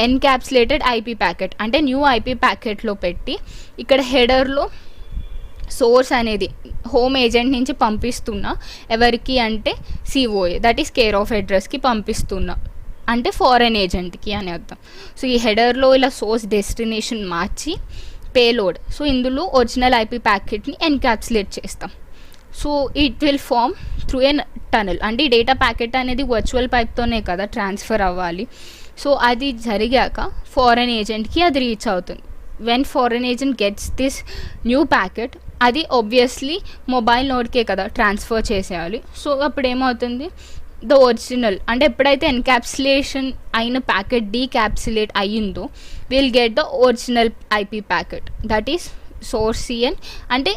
ఎన్క్యాప్సులేటెడ్ ఐపీ ప్యాకెట్ అంటే న్యూ ఐపీ ప్యాకెట్లో పెట్టి ఇక్కడ హెడర్లో సోర్స్ అనేది హోమ్ ఏజెంట్ నుంచి పంపిస్తున్నా ఎవరికి అంటే COA, that is care of అడ్రస్కి పంపిస్తున్నా అంటే ఫారెన్ ఏజెంట్కి అని అర్థం. సో ఈ హెడర్లో ఇలా సోర్స్ డెస్టినేషన్ మార్చి పేలోడ్, సో ఇందులో ఒరిజినల్ ఐపీ ప్యాకెట్ని ఎన్క్యాప్సులేట్ చేస్తాం. So it will form through an tunnel. అంటే ఈ డేటా ప్యాకెట్ అనేది వర్చువల్ పైప్తోనే కదా ట్రాన్స్ఫర్ అవ్వాలి. సో అది జరిగాక ఫారెన్ ఏజెంట్కి అది రీచ్ అవుతుంది. When foreign agent gets this new packet, అది ఆబ్వియస్లీ మొబైల్ నోడ్కే కదా ట్రాన్స్ఫర్ చేసేయాలి. సో అప్పుడు ఏమవుతుంది, ద ఒరిజినల్ అంటే ఎప్పుడైతే ఎన్క్యాప్సులేషన్ అయిన ప్యాకెట్ డీక్యాప్సులేట్ అయ్యిందో will get the original IP packet that is source CN. అంటే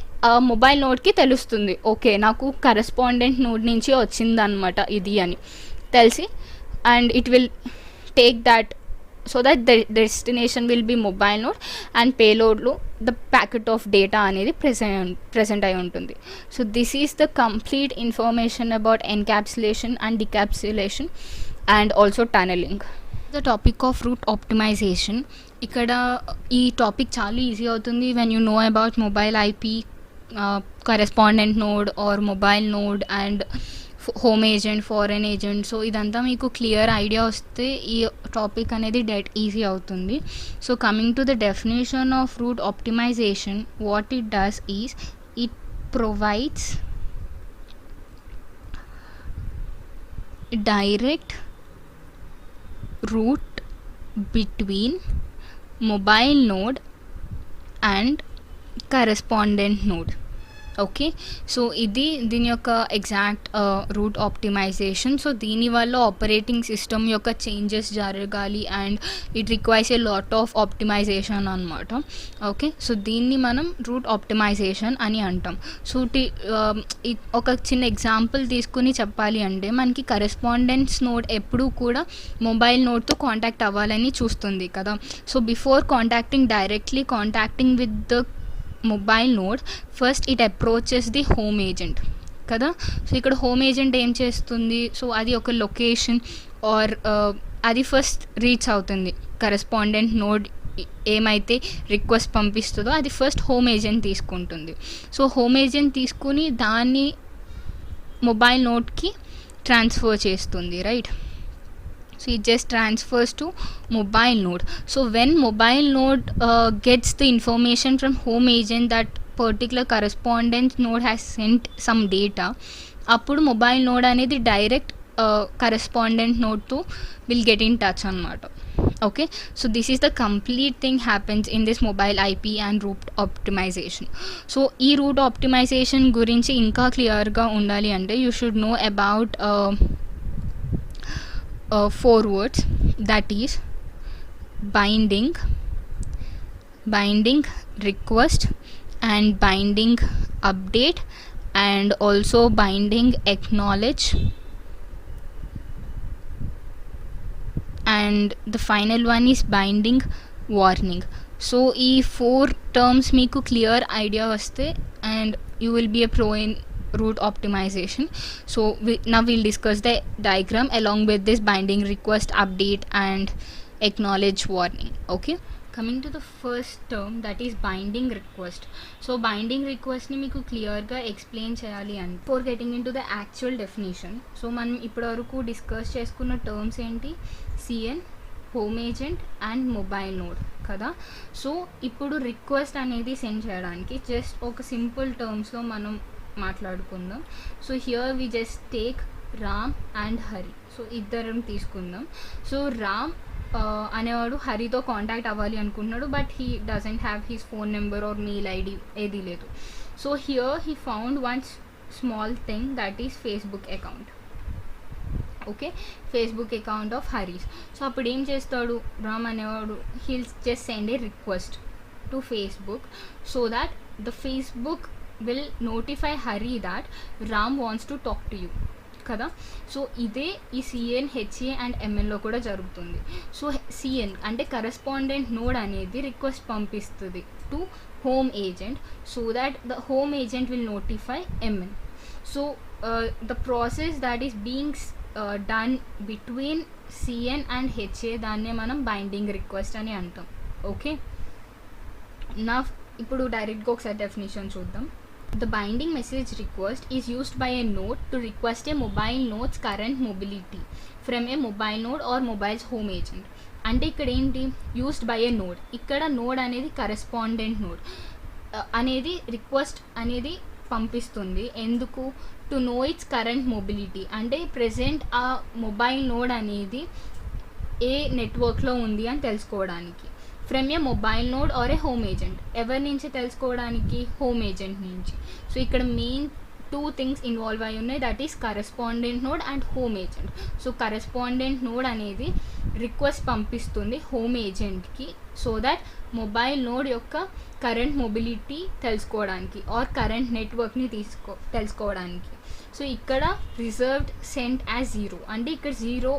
మొబైల్ నోడ్కి తెలుస్తుంది, ఓకే నాకు కరెస్పాండెంట్ నోడ్ నుంచి వచ్చిందనమాట ఇది అని తెలిసి, and it will take that so that the destination will be mobile node and పేలోడ్లో ద ప్యాకెట్ ఆఫ్ డేటా అనేది ప్రెసెంట్ అయి ఉంటుంది. So this is the complete information about encapsulation and decapsulation and also tunneling. The topic of route optimization. ఇక్కడ ఈ టాపిక్ చాలా easy అవుతుంది when you know about mobile IP, correspondent node or mobile node and home agent, foreign agent. So ఇదంతా మీకు clear idea వస్తే ఈ topic అనేది డెట్ ఈజీ అవుతుంది. So coming to the definition of route optimization, what it does is it provides direct route between mobile node and correspondent node. Okay. So ఇది దీని యొక్క ఎగ్జాక్ట్ రూట్ ఆప్టిమైజేషన్. సో దీనివల్ల operating system యొక్క changes జరగాలి and it requires a lot of optimization అనమాట. Okay. So దీన్ని మనం route optimisation అని అంటాం. సో ఒక చిన్న ఎగ్జాంపుల్ తీసుకుని చెప్పాలి అంటే మనకి కరెస్పాండెన్స్ నోడ్ ఎప్పుడూ కూడా మొబైల్ నోడ్తో కాంటాక్ట్ అవ్వాలని చూస్తుంది కదా. So before contacting with the mobile node, first it approaches the home agent కదా. సో ఇక్కడ హోమ్ ఏజెంట్ ఏం చేస్తుంది, సో అది ఒక లొకేషన్ ఆర్ అది ఫస్ట్ రీచ్ అవుతుంది. కరెస్పాండెంట్ నోడ్ ఏమైతే రిక్వెస్ట్ పంపిస్తుందో అది ఫస్ట్ హోమ్ ఏజెంట్ తీసుకుంటుంది. సో హోమ్ ఏజెంట్ తీసుకుని దాన్ని మొబైల్ నోడ్కి ట్రాన్స్ఫర్ చేస్తుంది, right. So it just transfers to mobile node. So when mobile node gets the information from home agent that particular correspondence node has sent some data, appudu mobile node anedi direct correspondent node to will get in touch annamata. Okay, so this is the complete thing happens in this mobile IP and route optimization. So ఈ route optimisation గురించి ఇంకా క్లియర్గా ఉండాలి అంటే you should know about 4 words, that is binding, binding request, and binding update, and also binding acknowledge, and the final one is binding warning. So ఈ 4 terms మీకు clear idea వస్తే and you will be a pro in route optimization. So now we'll discuss the diagram along with this binding request, update, and acknowledge warning. Okay, coming to the first term, that is binding request. So binding request ని మీకు క్లియర్గా explain చేయాలి అంటే for getting into the actual definition. So మనం ఇప్పటివరకు discuss చేసుకున్న terms ఏంటి? CN, home agent and mobile node కదా. సో ఇప్పుడు రిక్వెస్ట్ అనేది సెండ్ చేయడానికి జస్ట్ ఒక సింపుల్ టర్మ్స్లో మనం మాట్లాడుకుందాం. So here we just take Ram and Hari. So ఇద్దరం తీసుకుందాం. సో రామ్ అనేవాడు హరితో కాంటాక్ట్ అవ్వాలి అనుకుంటున్నాడు, but he doesn't have his phone number or mail ID, ఏది లేదు. So here he found one small thing, that is Facebook account. Okay, Facebook account of Hari's. So అప్పుడు ఏం చేస్తాడు రామ్ అనేవాడు? He'll just send a request to Facebook so that the Facebook will notify Hari that Ram wants to talk to you కదా. So ఇదే ఈ CN, HA and ఎంఎన్లో కూడా జరుగుతుంది. సో సిఎన్ అంటే కరెస్పాండెంట్ నోడ్ అనేది రిక్వెస్ట్ పంపిస్తుంది to home agent so that the home agent will notify MN. So the process that is being done between CN and HA దాన్నే మనం బైండింగ్ రిక్వెస్ట్ అని అంటాం. ఓకే, నా ఇప్పుడు డైరెక్ట్గా ఒకసారి డెఫినేషన్ చూద్దాం. The binding message request is used by a node to request a mobile node's current mobility from a mobile node or mobile's home agent. అంటే ఇక్కడ ఏంటి? Used by a node. ఇక్కడ నోడ్ అనేది కరెస్పాండెంట్ నోడ్ అనేది request అనేది పంపిస్తుంది. ఎందుకు? To know its current mobility. అంటే ప్రెజెంట్ ఆ మొబైల్ నోడ్ అనేది ఏ నెట్వర్క్లో ఉంది అని తెలుసుకోవడానికి. From a mobile node or a home agent. ఎవరి నుంచి తెలుసుకోవడానికి? హోమ్ ఏజెంట్ నుంచి. సో ఇక్కడ మెయిన్ 2 థింగ్స్ ఇన్వాల్వ్ అయి ఉన్నాయి, that is correspondent node and home agent. So correspondent node అనేది రిక్వెస్ట్ పంపిస్తుంది హోమ్ ఏజెంట్కి సో దట్ మొబైల్ నోడ్ యొక్క కరెంట్ మొబిలిటీ తెలుసుకోవడానికి ఆర్ కరెంట్ నెట్వర్క్ని తెలుసుకోవడానికి. సో ఇక్కడ రిజర్వ్డ్ సెంట్ యాజ్ 0 అంటే ఇక్కడ 0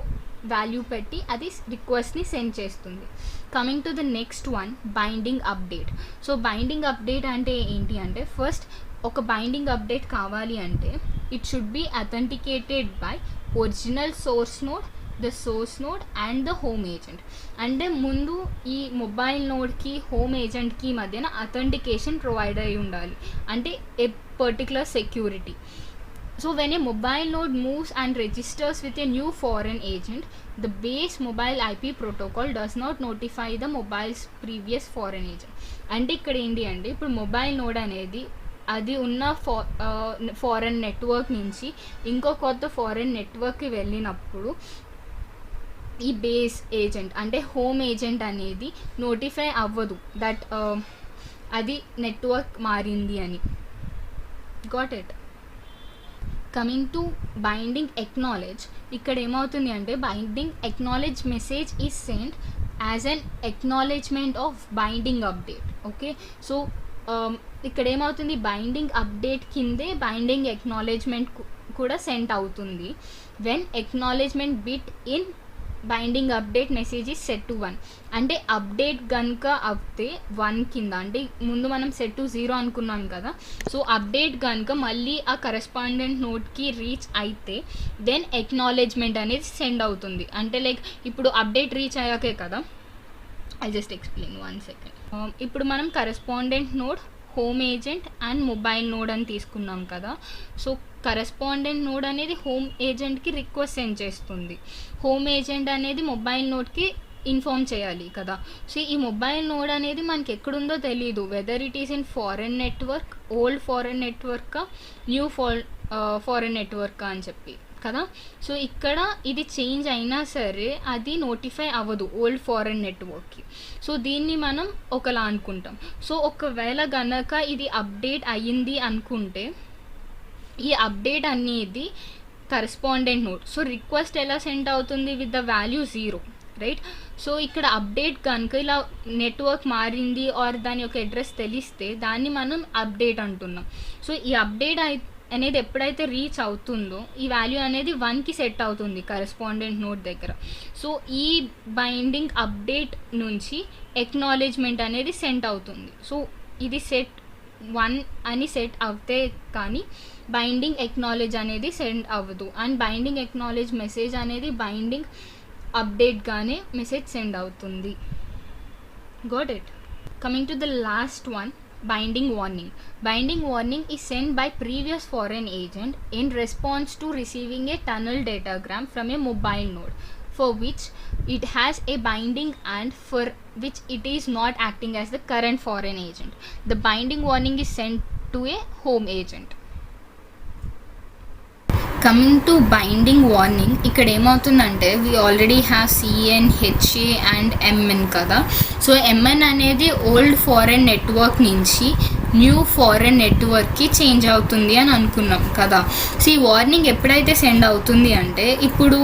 వాల్యూ పెట్టి అది రిక్వెస్ట్ని సెండ్ చేస్తుంది. Coming to the next one, binding update. So binding update అంటే ఏంటి అంటే ఫస్ట్ ఒక బైండింగ్ అప్డేట్ కావాలి అంటే it should be authenticated by original source node, the source node and the home agent. అంటే ముందు ఈ మొబైల్ నోడ్కి హోమ్ ఏజెంట్కి మధ్యన అథెంటికేషన్ ప్రొవైడ్ అయి ఉండాలి, అంటే a particular security. So when a mobile node moves and registers with a new foreign agent, the base mobile IP protocol does not notify the mobile's previous foreign agent. అంటే ఇక్కడ ఏంటి అంటే ఇప్పుడు mobile node అనేది అది ఉన్న foreign network నుంచి ఇంకో కొత్త ఫారెన్ నెట్వర్క్కి వెళ్ళినప్పుడు ఈ బేస్ ఏజెంట్ అంటే హోమ్ ఏజెంట్ అనేది నోటిఫై అవ్వదు దట్ అది నెట్వర్క్ మారింది అని. Got it? Coming to binding acknowledge, ఇక్కడ ఏమవుతుంది అంటే binding acknowledge message is send as an acknowledgement of binding update. Okay, so ఇక్కడ ఏమవుతుంది? బైండింగ్ అప్డేట్ కిందే బైండింగ్ ఎక్నాలెడ్జ్మెంట్ కూడా సెండ్ అవుతుంది when acknowledgement bit in binding update message is set to 1. అంటే update కనుక అవుతే 1 కింద, అంటే ముందు మనం సెట్ టు 0 అనుకున్నాం కదా. సో అప్డేట్ కనుక మళ్ళీ ఆ కరెస్పాండెంట్ నోట్కి రీచ్ అయితే దెన్ ఎక్నాలెడ్జ్మెంట్ అనేది సెండ్ అవుతుంది. అంటే లైక్ ఇప్పుడు అప్డేట్ రీచ్ అయ్యాకే కదా. I just explain 1 second. ఇప్పుడు మనం correspondent node, home agent and mobile node అని తీసుకున్నాం కదా. సో కరెస్పాండెంట్ నోడ్ అనేది హోమ్ ఏజెంట్కి రిక్వెస్ట్ సెండ్ చేస్తుంది, హోమ్ ఏజెంట్ అనేది మొబైల్ నోడ్కి ఇన్ఫార్మ్ చేయాలి కదా. సో ఈ మొబైల్ నోడ్ అనేది మనకి ఎక్కడుందో తెలియదు, whether it is in foreign network, old foreign network, new foreign network అని చెప్పి. కదా. సో ఇక్కడ ఇది చేంజ్ అయినా సరే అది నోటిఫై అవ్వదు ఓల్డ్ ఫారెన్ నెట్వర్క్కి. సో దీన్ని మనం ఒకలా అనుకుంటాం. సో ఒకవేళ గనక ఇది అప్డేట్ అయ్యింది అనుకుంటే ఈ అప్డేట్ అనేది కరెస్పాండెంట్ నోడ్. సో రిక్వెస్ట్ ఎలా సెండ్ అవుతుంది with the value 0, right. So ఇక్కడ అప్డేట్ కనుక ఇలా నెట్వర్క్ మారింది ఆర్ దాని యొక్క అడ్రస్ తెలిస్తే దాన్ని మనం అప్డేట్ అంటున్నాం. సో ఈ అప్డేట్ అనేది ఎప్పుడైతే రీచ్ అవుతుందో ఈ వాల్యూ అనేది 1కి సెట్ అవుతుంది కరెస్పాండెంట్ నోడ్ దగ్గర. సో ఈ బైండింగ్ అప్డేట్ నుంచి ఎక్నాలెడ్జ్మెంట్ అనేది సెండ్ అవుతుంది. సో ఇది సెట్ 1 అని సెట్ అవుతే కానీ బైండింగ్ ఎక్నాలెడ్జ్ అనేది సెండ్ అవ్వదు. అండ్ బైండింగ్ ఎక్నాలెడ్జ్ మెసేజ్ అనేది బైండింగ్ అప్డేట్గానే మెసేజ్ సెండ్ అవుతుంది. Got it. Coming to the last one, binding warning. Binding warning is sent by previous foreign agent in response to receiving a tunnel datagram from a mobile node for which it has a binding and for which it is not acting as the current foreign agent. The binding warning is sent to a home agent. Coming to binding warning, ఇక్కడ ఏమవుతుందంటే we already have CN, HA and MN కదా. So MN అనేది old foreign network నుంచి new foreign నెట్వర్క్కి change అవుతుంది అని అనుకున్నాం కదా. సో ఈ వార్నింగ్ ఎప్పుడైతే సెండ్ అవుతుంది అంటే ఇప్పుడు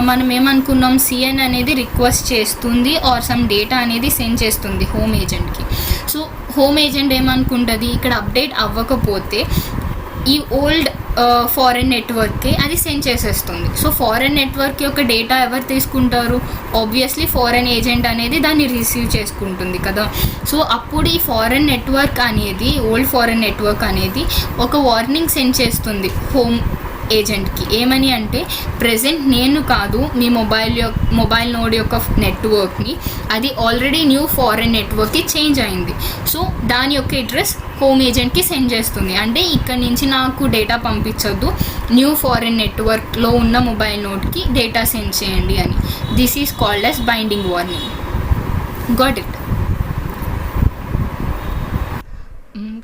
మనం ఏమనుకున్నాం, సిఎన్ అనేది రిక్వెస్ట్ చేస్తుంది ఆర్ సమ్ డేటా అనేది సెండ్ చేస్తుంది హోమ్ ఏజెంట్కి. సో హోమ్ ఏజెంట్ ఏమనుకుంటుంది, ఇక్కడ అప్డేట్ అవ్వకపోతే ఈ ఓల్డ్ ఫారెన్ నెట్వర్క్కి అది సెండ్ చేసేస్తుంది. సో ఫారెన్ నెట్వర్క్ యొక్క డేటా ఎవరు తీసుకుంటారు, ఆబ్వియస్లీ ఫారెన్ ఏజెంట్ అనేది దాన్ని రిసీవ్ చేసుకుంటుంది కదా. సో అప్పుడు ఈ ఫారెన్ నెట్వర్క్ అనేది, ఓల్డ్ ఫారెన్ నెట్వర్క్ అనేది ఒక వార్నింగ్ సెండ్ చేస్తుంది హోమ్ ఏజెంట్కి. ఏమని అంటే ప్రెజెంట్ నేను కాదు మీ మొబైల్ నోడ్ యొక్క నెట్వర్క్ని, అది ఆల్రెడీ న్యూ ఫారెన్ నెట్వర్క్కి చేంజ్ అయింది. సో దాని యొక్క అడ్రస్ హోమ్ ఏజెంట్కి సెండ్ చేస్తుంది. అంటే ఇక్కడ నుంచి నాకు డేటా పంపించొద్దు, న్యూ ఫారెన్ నెట్వర్క్లో ఉన్న మొబైల్ నోడ్కి డేటా సెండ్ చేయండి అని. This is called as binding warning. Got it.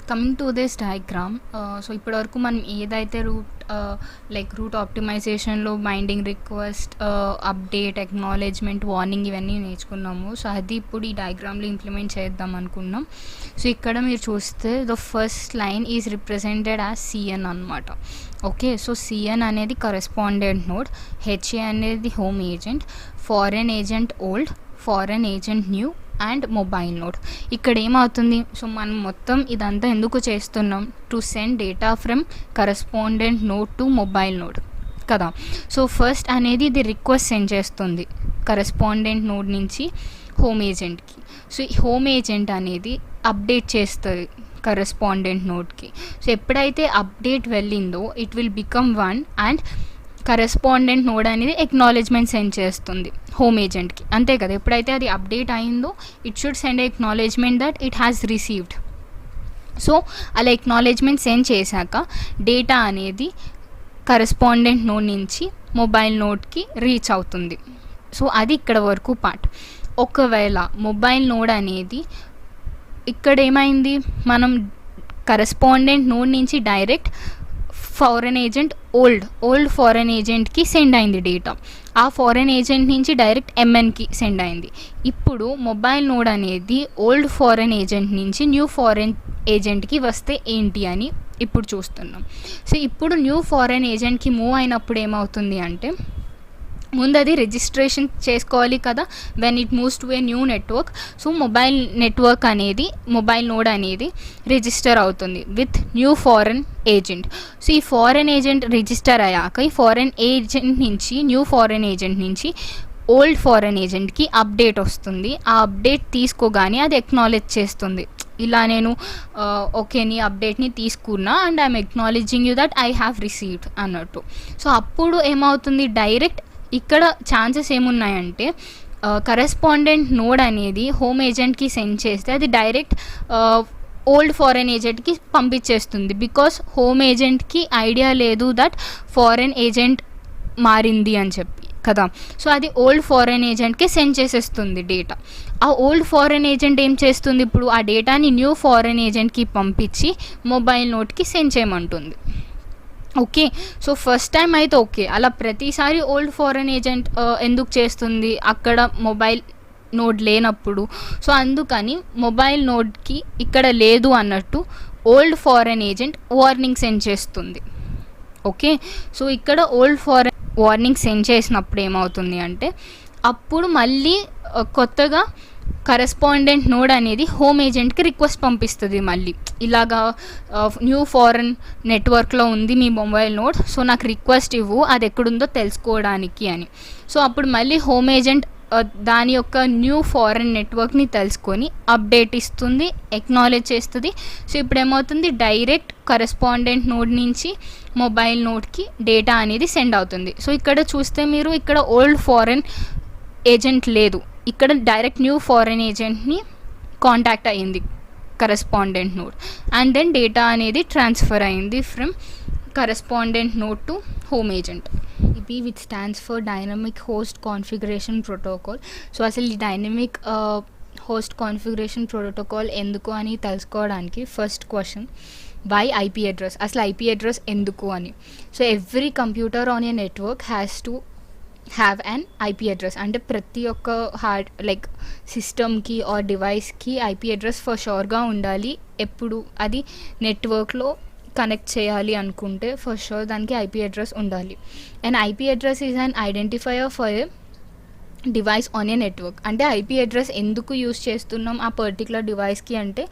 Coming to this diagram, so ఇప్పటివరకు మనం ఏదైతే రూట్ ఆప్టిమైజేషన్లో binding request, update, acknowledgement, warning ఇవన్నీ నేర్చుకున్నాము. సో అది ఇప్పుడు ఈ డయాగ్రామ్లో ఇంప్లిమెంట్ చేద్దాం అనుకున్నాం. సో ఇక్కడ మీరు చూస్తే the first line is represented as CN అనమాట. ఓకే, సో సిఎన్ అనేది కరెస్పాండెంట్ నోడ్, హెచ్ఏ అనేది home agent, foreign agent old, foreign agent new and mobile node. ఇక్కడ ఏమవుతుంది, సో మనం మొత్తం ఇదంతా ఎందుకు చేస్తున్నాం, to send data from correspondent node to mobile node కదా. సో ఫస్ట్ అనేది ఇది రిక్వెస్ట్ సెండ్ చేస్తుంది కరెస్పాండెంట్ నోడ్ నుంచి హోమ్ ఏజెంట్కి. సో ఈ హోమ్ ఏజెంట్ అనేది అప్డేట్ చేస్తుంది కరెస్పాండెంట్ నోడ్కి. సో ఎప్పుడైతే అప్డేట్ వెళ్ళిందో it will become 1 and correspondent node అనేది ఎక్నాలెడ్జ్మెంట్ సెండ్ చేస్తుంది హోమ్ ఏజెంట్కి, అంతే కదా. ఎప్పుడైతే అది అప్డేట్ అయిందో it should send acknowledgement that it has received. So అలా ఎక్నాలెడ్జ్మెంట్ సెండ్ చేశాక డేటా అనేది కరెస్పాండెంట్ నోడ్ నుంచి మొబైల్ నోడ్కి రీచ్ అవుతుంది. సో అది ఇక్కడ వరకు పార్ట్. ఒకవేళ మొబైల్ నోడ్ అనేది ఇక్కడ ఏమైంది, మనం కరెస్పాండెంట్ నోడ్ నుంచి direct foreign agent old foreign ఏజెంట్కి సెండ్ అయింది డేటా, ఆ ఫారెన్ ఏజెంట్ నుంచి డైరెక్ట్ ఎంఎన్కి సెండ్ అయింది. ఇప్పుడు మొబైల్ నోడ్ అనేది ఓల్డ్ ఫారెన్ ఏజెంట్ నుంచి న్యూ ఫారెన్ ఏజెంట్కి వస్తే ఏంటి అని ఇప్పుడు చూస్తున్నాం. సో ఇప్పుడు న్యూ ఫారెన్ ఏజెంట్కి మూవ్ అయినప్పుడు ఏమవుతుంది అంటే ముందు అది రిజిస్ట్రేషన్ చేసుకోవాలి కదా when it moves to a new network. So mobile network అనేది, మొబైల్ నోడ్ అనేది రిజిస్టర్ అవుతుంది with new foreign agent. So ఈ ఫారెన్ ఏజెంట్ రిజిస్టర్ అయ్యాక ఈ ఫారెన్ ఏజెంట్ నుంచి, న్యూ ఫారెన్ ఏజెంట్ నుంచి ఓల్డ్ ఫారెన్ ఏజెంట్కి అప్డేట్ వస్తుంది. ఆ అప్డేట్ తీసుకోగానే అది ఎక్నాలెడ్జ్ చేస్తుంది, ఇలా నేను ఓకే నీ అప్డేట్ని తీసుకున్నా and I'm acknowledging you that I have received అన్నట్టు. సో అప్పుడు ఏమవుతుంది, డైరెక్ట్ ఇక్కడ ఛాన్సెస్ ఏమున్నాయంటే కరెస్పాండెంట్ నోడ్ అనేది హోమ్ ఏజెంట్కి సెండ్ చేస్తే అది డైరెక్ట్ ఓల్డ్ ఫారెన్ ఏజెంట్కి పంపించేస్తుంది. బికాస్ హోమ్ ఏజెంట్కి ఐడియా లేదు దట్ ఫారెన్ ఏజెంట్ మారింది అని చెప్పి కదా. సో అది ఓల్డ్ ఫారెన్ ఏజెంట్కి సెండ్ చేసేస్తుంది డేటా. ఆ ఓల్డ్ ఫారెన్ ఏజెంట్ ఏం చేస్తుంది, ఇప్పుడు ఆ డేటాని న్యూ ఫారెన్ ఏజెంట్కి పంపించి మొబైల్ నోట్కి send చేయమంటుంది. Okay. So, first time అయితే ఓకే. అలా ప్రతిసారి ఓల్డ్ ఫారెన్ ఏజెంట్ ఎందుకు చేస్తుంది? అక్కడ మొబైల్ నోడ్ లేనప్పుడు. సో, అందుకని మొబైల్ నోడ్‌కి ఇక్కడ లేదు అన్నట్టు old foreign agent warning send చేస్తుంది. ఓకే. సో, ఇక్కడ ఓల్డ్ ఫారెన్ వార్నింగ్ సెండ్ చేసినప్పుడు ఏమవుతుంది అంటే, అప్పుడు మళ్ళీ కొత్తగా కరెస్పాండెంట్ నోడ్ అనేది హోమ్ ఏజెంట్కి రిక్వెస్ట్ పంపిస్తుంది మళ్ళీ. ఇలాగా న్యూ ఫారెన్ నెట్వర్క్లో ఉంది మీ మొబైల్ నోడ్, సో నాకు రిక్వెస్ట్ ఇవ్వు అది ఎక్కడుందో తెలుసుకోవడానికి అని. సో అప్పుడు మళ్ళీ హోమ్ ఏజెంట్ దాని యొక్క న్యూ ఫారెన్ నెట్వర్క్ని తెలుసుకొని అప్డేట్ ఇస్తుంది, ఎక్నాలెడ్జ్ చేస్తుంది. సో ఇప్పుడు ఏమవుతుంది, డైరెక్ట్ కరెస్పాండెంట్ నోడ్ నుంచి మొబైల్ నోడ్కి డేటా అనేది సెండ్ అవుతుంది. సో ఇక్కడ చూస్తే మీరు ఇక్కడ ఓల్డ్ ఫారెన్ ఏజెంట్ లేదు, ఇక్కడ డైరెక్ట్ న్యూ ఫారెన్ ఏజెంట్ని కాంటాక్ట్ అయ్యింది correspondent node, and then data అనేది ట్రాన్స్ఫర్ అయింది from correspondent node to home agent. ఇది which stands for dynamic host configuration protocol. So అసలు ఈ డైనమిక్ హోస్ట్ కాన్ఫిగరేషన్ ప్రోటోకాల్ ఎందుకు అని తెలుసుకోవడానికి first question, why IP address? అసలు ఐపీ అడ్రస్ ఎందుకు అని. So every computer on a network has to have an IP address. అంటే ప్రతి ఒక్క లైక్ సిస్టమ్కి ఆర్ డివైస్కి ఐపీ అడ్రస్ ఫర్ షూర్గా ఉండాలి. ఎప్పుడు అది నెట్వర్క్లో కనెక్ట్ చేయాలి అనుకుంటే ఫర్ షూర్ దానికి ఐపీ అడ్రస్ ఉండాలి. And IP address is an identifier for a device on a network. అంటే ఐపీ అడ్రస్ ఎందుకు యూస్ చేస్తున్నాం ఆ పర్టికులర్ డివైస్కి అంటే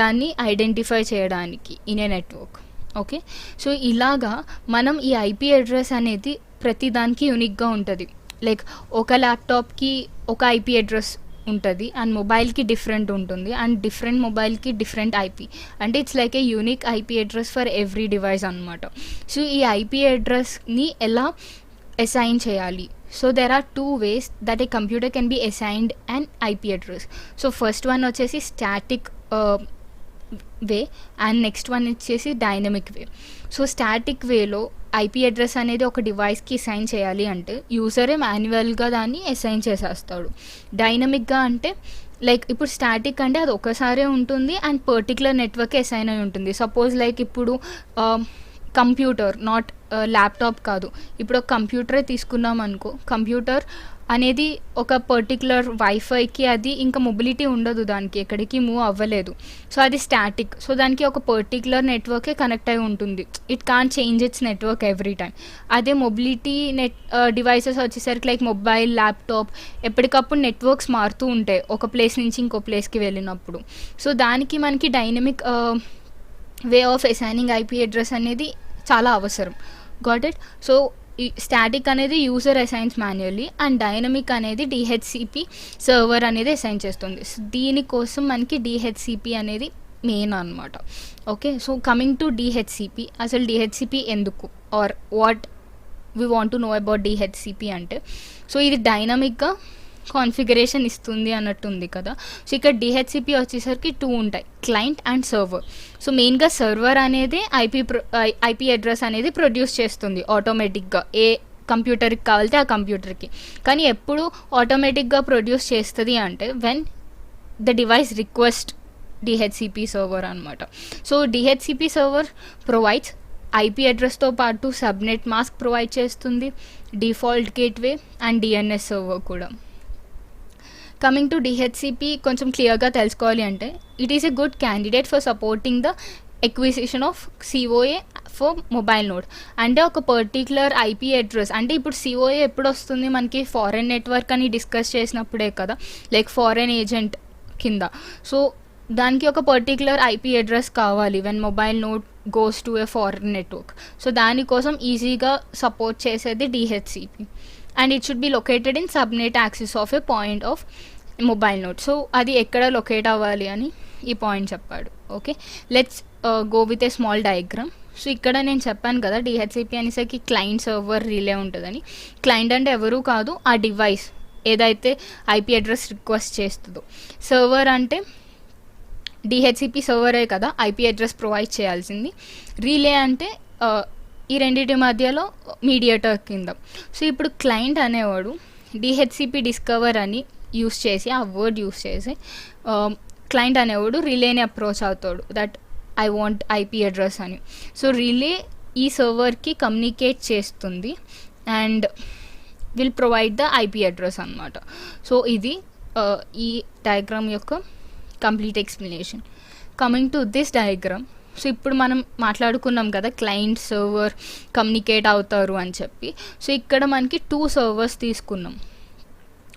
దాన్ని ఐడెంటిఫై చేయడానికి in a network. Okay. So ఇలాగా మనం ఈ ఐపీ అడ్రస్ అనేది ప్రతి దానికి యూనిక్గా ఉంటుంది. లైక్ ఒక ల్యాప్టాప్కి ఒక ఐపీ అడ్రస్ ఉంటుంది అండ్ మొబైల్కి డిఫరెంట్ ఉంటుంది, అండ్ డిఫరెంట్ మొబైల్కి డిఫరెంట్ ఐపీ. అంటే it's like a unique IP address for every device అనమాట. సో ఈ ఐపీ అడ్రస్ని ఎలా అసైన్ చేయాలి? So there are 2 ways that a computer can be assigned and IP address. So first one వచ్చేసి static way and next one వచ్చేసి dynamic way. So static వేలో IP address అనేది ఒక డివైస్కి అసైన్ చేయాలి అంటే యూజరే మాన్యువల్గా దాన్ని అసైన్ చేసేస్తాడు. డైనమిక్గా అంటే లైక్ ఇప్పుడు స్టాటిక్ అంటే అది ఒకసారే ఉంటుంది అండ్ పర్టికులర్ నెట్వర్క్కి అసైన్ అయి ఉంటుంది. సపోజ్ లైక్ ఇప్పుడు కంప్యూటర్, నాట్ ల్యాప్టాప్ కాదు, ఇప్పుడు ఒక కంప్యూటరే తీసుకున్నాం అనుకో, కంప్యూటర్ అనేది ఒక పర్టికులర్ వైఫైకి అది ఇంకా మొబిలిటీ ఉండదు, దానికి ఎక్కడికి మూవ్ అవ్వలేదు. సో అది స్టాటిక్. సో దానికి ఒక పర్టికులర్ నెట్వర్కే కనెక్ట్ అయి ఉంటుంది. It can't change it's network every time. అదే మొబిలిటీ డివైసెస్ వచ్చేసరికి లైక్ మొబైల్, ల్యాప్టాప్ ఎప్పటికప్పుడు నెట్వర్క్స్ మారుతూ ఉంటాయి ఒక ప్లేస్ నుంచి ఇంకో ప్లేస్కి వెళ్ళినప్పుడు. సో దానికి మనకి dynamic way of assigning IP address అనేది చాలా అవసరం. Got it? సో స్టాటిక్ అనేది user assigns manually and dynamic అనేది డిహెచ్సిపి సర్వర్ అనేది అసైన్ చేస్తుంది. సో దీనికోసం మనకి డిహెచ్సిపి అనేది మెయిన్ అనమాట. Okay. So coming to DHCP, అసలు డిహెచ్సిపి ఎందుకు or what we want to know about DHCP అంటే, సో ఇది డైనమిక్గా కాన్ఫిగరేషన్ ఇస్తుంది అన్నట్టుంది కదా. సో ఇక్కడ డిహెచ్సిపి వచ్చేసరికి 2 ఉంటాయి, క్లయింట్ అండ్ సర్వర్. సో మెయిన్గా సర్వర్ అనేది ఐపీ అడ్రస్ అనేది ప్రొడ్యూస్ చేస్తుంది ఆటోమేటిక్గా ఏ కంప్యూటర్కి కావాలితే ఆ కంప్యూటర్కి. కానీ ఎప్పుడు ఆటోమేటిక్గా ప్రొడ్యూస్ చేస్తుంది అంటే when the device request DHCP server అనమాట. So DHCP server provides IP అడ్రస్తో పాటు సబ్నెట్ మాస్క్ ప్రొవైడ్ చేస్తుంది, default gateway and DNS server కూడా. కమింగ్ టు డిహెచ్సిపి కొంచెం క్లియర్గా తెలుసుకోవాలి అంటే it is a good candidate for supporting the acquisition of COA for mobile node. అంటే ఒక పర్టికులర్ ఐపీ అడ్రస్ అంటే ఇప్పుడు సిఓఏ ఎప్పుడు వస్తుంది మనకి, ఫారెన్ నెట్వర్క్ అని డిస్కస్ చేసినప్పుడే కదా, లైక్ ఫారెన్ ఏజెంట్ కింద. సో దానికి ఒక పర్టికులర్ ఐపీ అడ్రస్ కావాలి when mobile node goes to a foreign network. So దానికోసం ఈజీగా సపోర్ట్ చేసేది DHCP and it should be located in subnet axis of A point of mobile node. So అది ఎక్కడ locate అవ్వాలి అని ఈ పాయింట్ చెప్పాడు. Okay. Let's go with a small diagram. So ఇక్కడ నేను చెప్పాను కదా డిహెచ్సిపి అనేసరికి క్లయింట్ సర్వర్ రిలే ఉంటుందని. క్లయింట్ అంటే ఎవరు కాదు, ఆ డివైస్ ఏదైతే ఐపీ అడ్రస్ రిక్వెస్ట్ చేస్తుందో. సర్వర్ అంటే డిహెచ్సిపి సర్వరే కదా ఐపీ అడ్రస్ ప్రొవైడ్ చేయాల్సింది. రిలే అంటే ఈ రెండింటి మధ్యలో మీడియేటర్ కింద. సో ఇప్పుడు క్లయింట్ అనేవాడు డిహెచ్సిపి డిస్కవర్ అని యూస్ చేసి, ఆ వర్డ్ యూస్ చేసి క్లయింట్ అనేవాడు రిలేని అప్రోచ్ అవుతాడు that I want IP address అని. సో రిలే ఈ సర్వర్కి కమ్యూనికేట్ చేస్తుంది and will provide the IP address అనమాట. సో ఇది ఈ డయాగ్రామ్ యొక్క complete explanation. Coming to this diagram, so ఇప్పుడు మనం మాట్లాడుకున్నాం కదా క్లయింట్ సర్వర్ కమ్యూనికేట్ అవుతారు అని చెప్పి. సో ఇక్కడ మనకి 2 సర్వర్స్ తీసుకున్నాం.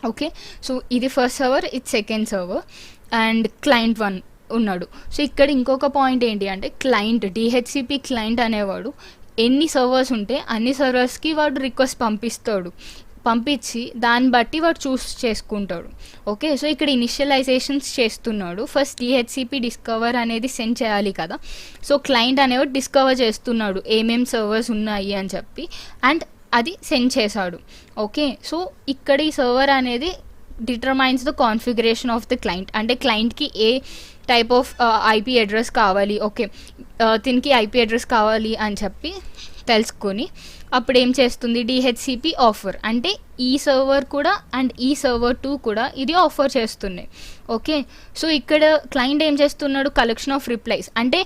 ఓకే, సో ఇది ఫస్ట్ సర్వర్, ఇది సెకండ్ సర్వర్ అండ్ క్లయింట్ 1 ఉన్నాడు. సో ఇక్కడ ఇంకొక పాయింట్ ఏంటి అంటే క్లయింట్ డిహెచ్సిపి క్లయింట్ అనేవాడు ఎన్ని సర్వర్స్ ఉంటే అన్ని సర్వర్స్కి వాడు రిక్వెస్ట్ పంపించి దాన్ని బట్టి వాడు చూస్ చేసుకుంటాడు. ఓకే, సో ఇక్కడ ఇనిషియలైజేషన్స్ చేస్తున్నాడు. ఫస్ట్ డిహెచ్సిపి డిస్కవర్ అనేది సెండ్ చేయాలి కదా. సో క్లయింట్ అనేవాడు డిస్కవర్ చేస్తున్నాడు ఏమేం సర్వర్స్ ఉన్నాయి అని చెప్పి అండ్ అది సెండ్ చేశాడు. ఓకే, సో ఇక్కడ ఈ సర్వర్ అనేది determines the configuration of the client. అంటే క్లయింట్కి ఏ టైప్ ఆఫ్ ఐపీ అడ్రస్ కావాలి, ఓకే దీనికి ఐపీ అడ్రస్ కావాలి అని చెప్పి తెలుసుకొని అప్పుడు ఏం చేస్తుంది డిహెచ్సిపి ఆఫర్, అంటే ఈ సర్వర్ కూడా అండ్ ఈ సర్వర్ 2 కూడా ఇది ఆఫర్ చేస్తున్నాయి. ఓకే, సో ఇక్కడ క్లయింట్ ఏం చేస్తున్నాడు కలెక్షన్ ఆఫ్ రిప్లైస్, అంటే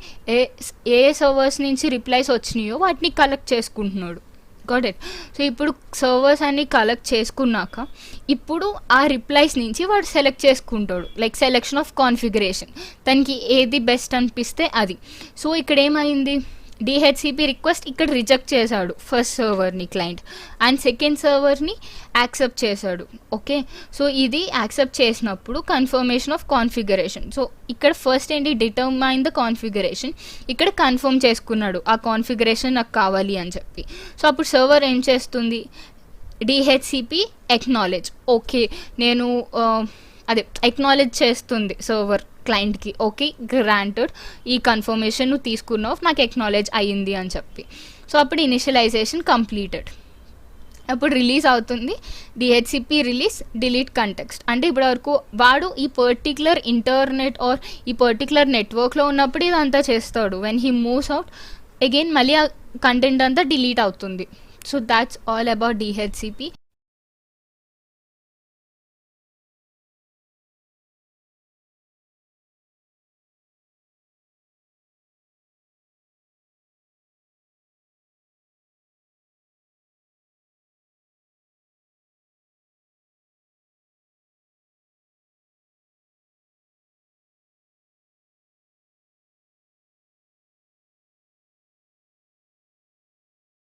ఏ సర్వర్స్ నుంచి రిప్లైస్ వచ్చినాయో వాటిని కలెక్ట్ చేసుకుంటున్నాడు. Got it. సో ఇప్పుడు సర్వర్స్ అన్ని కలెక్ట్ చేసుకున్నాక ఇప్పుడు ఆ రిప్లైస్ నుంచి వాడు సెలెక్ట్ చేసుకుంటాడు, లైక్ సెలెక్షన్ ఆఫ్ కాన్ఫిగరేషన్, తనకి ఏది బెస్ట్ అనిపిస్తే అది. సో ఇక్కడ ఏమైంది డిహెచ్సిపి రిక్వెస్ట్ ఇక్కడ రిజెక్ట్ చేశాడు ఫస్ట్ సర్వర్ని క్లయింట్ అండ్ సెకండ్ సర్వర్ని యాక్సెప్ట్ చేశాడు. ఓకే, సో ఇది యాక్సెప్ట్ చేసినప్పుడు కన్ఫర్మేషన్ ఆఫ్ కాన్ఫిగరేషన్. సో ఇక్కడ ఫస్ట్ ఏంటి డిటర్మైన్ ద కాన్ఫిగరేషన్, ఇక్కడ కన్ఫర్మ్ చేసుకున్నాడు ఆ కాన్ఫిగరేషన్ నాకు కావాలి అని చెప్పి. సో అప్పుడు సర్వర్ ఏం చేస్తుంది డిహెచ్సిపి ఎక్నాలెడ్జ్, ఓకే నేను అదే ఎక్నాలెడ్జ్ చేస్తుంది సర్వర్ క్లయింట్కి, ఓకే గ్రాంటెడ్ ఈ కన్ఫర్మేషన్ నువ్వు తీసుకున్నావు నాకు ఎక్నాలెడ్జ్ అయ్యింది అని చెప్పి. సో అప్పుడు ఇనిషియలైజేషన్ కంప్లీటెడ్. అప్పుడు రిలీజ్ అవుతుంది డిహెచ్సిపి రిలీజ్ డిలీట్ కంటెక్స్ట్, అంటే ఇప్పుడు వరకు వాడు ఈ పర్టిక్యులర్ ఇంటర్నెట్ ఆర్ ఈ పర్టిక్యులర్ నెట్వర్క్లో ఉన్నప్పుడు ఇదంతా చేస్తాడు. When he moves out again మళ్ళీ ఆ కంటెంట్ అంతా డిలీట్ అవుతుంది. So that's all about DHCP.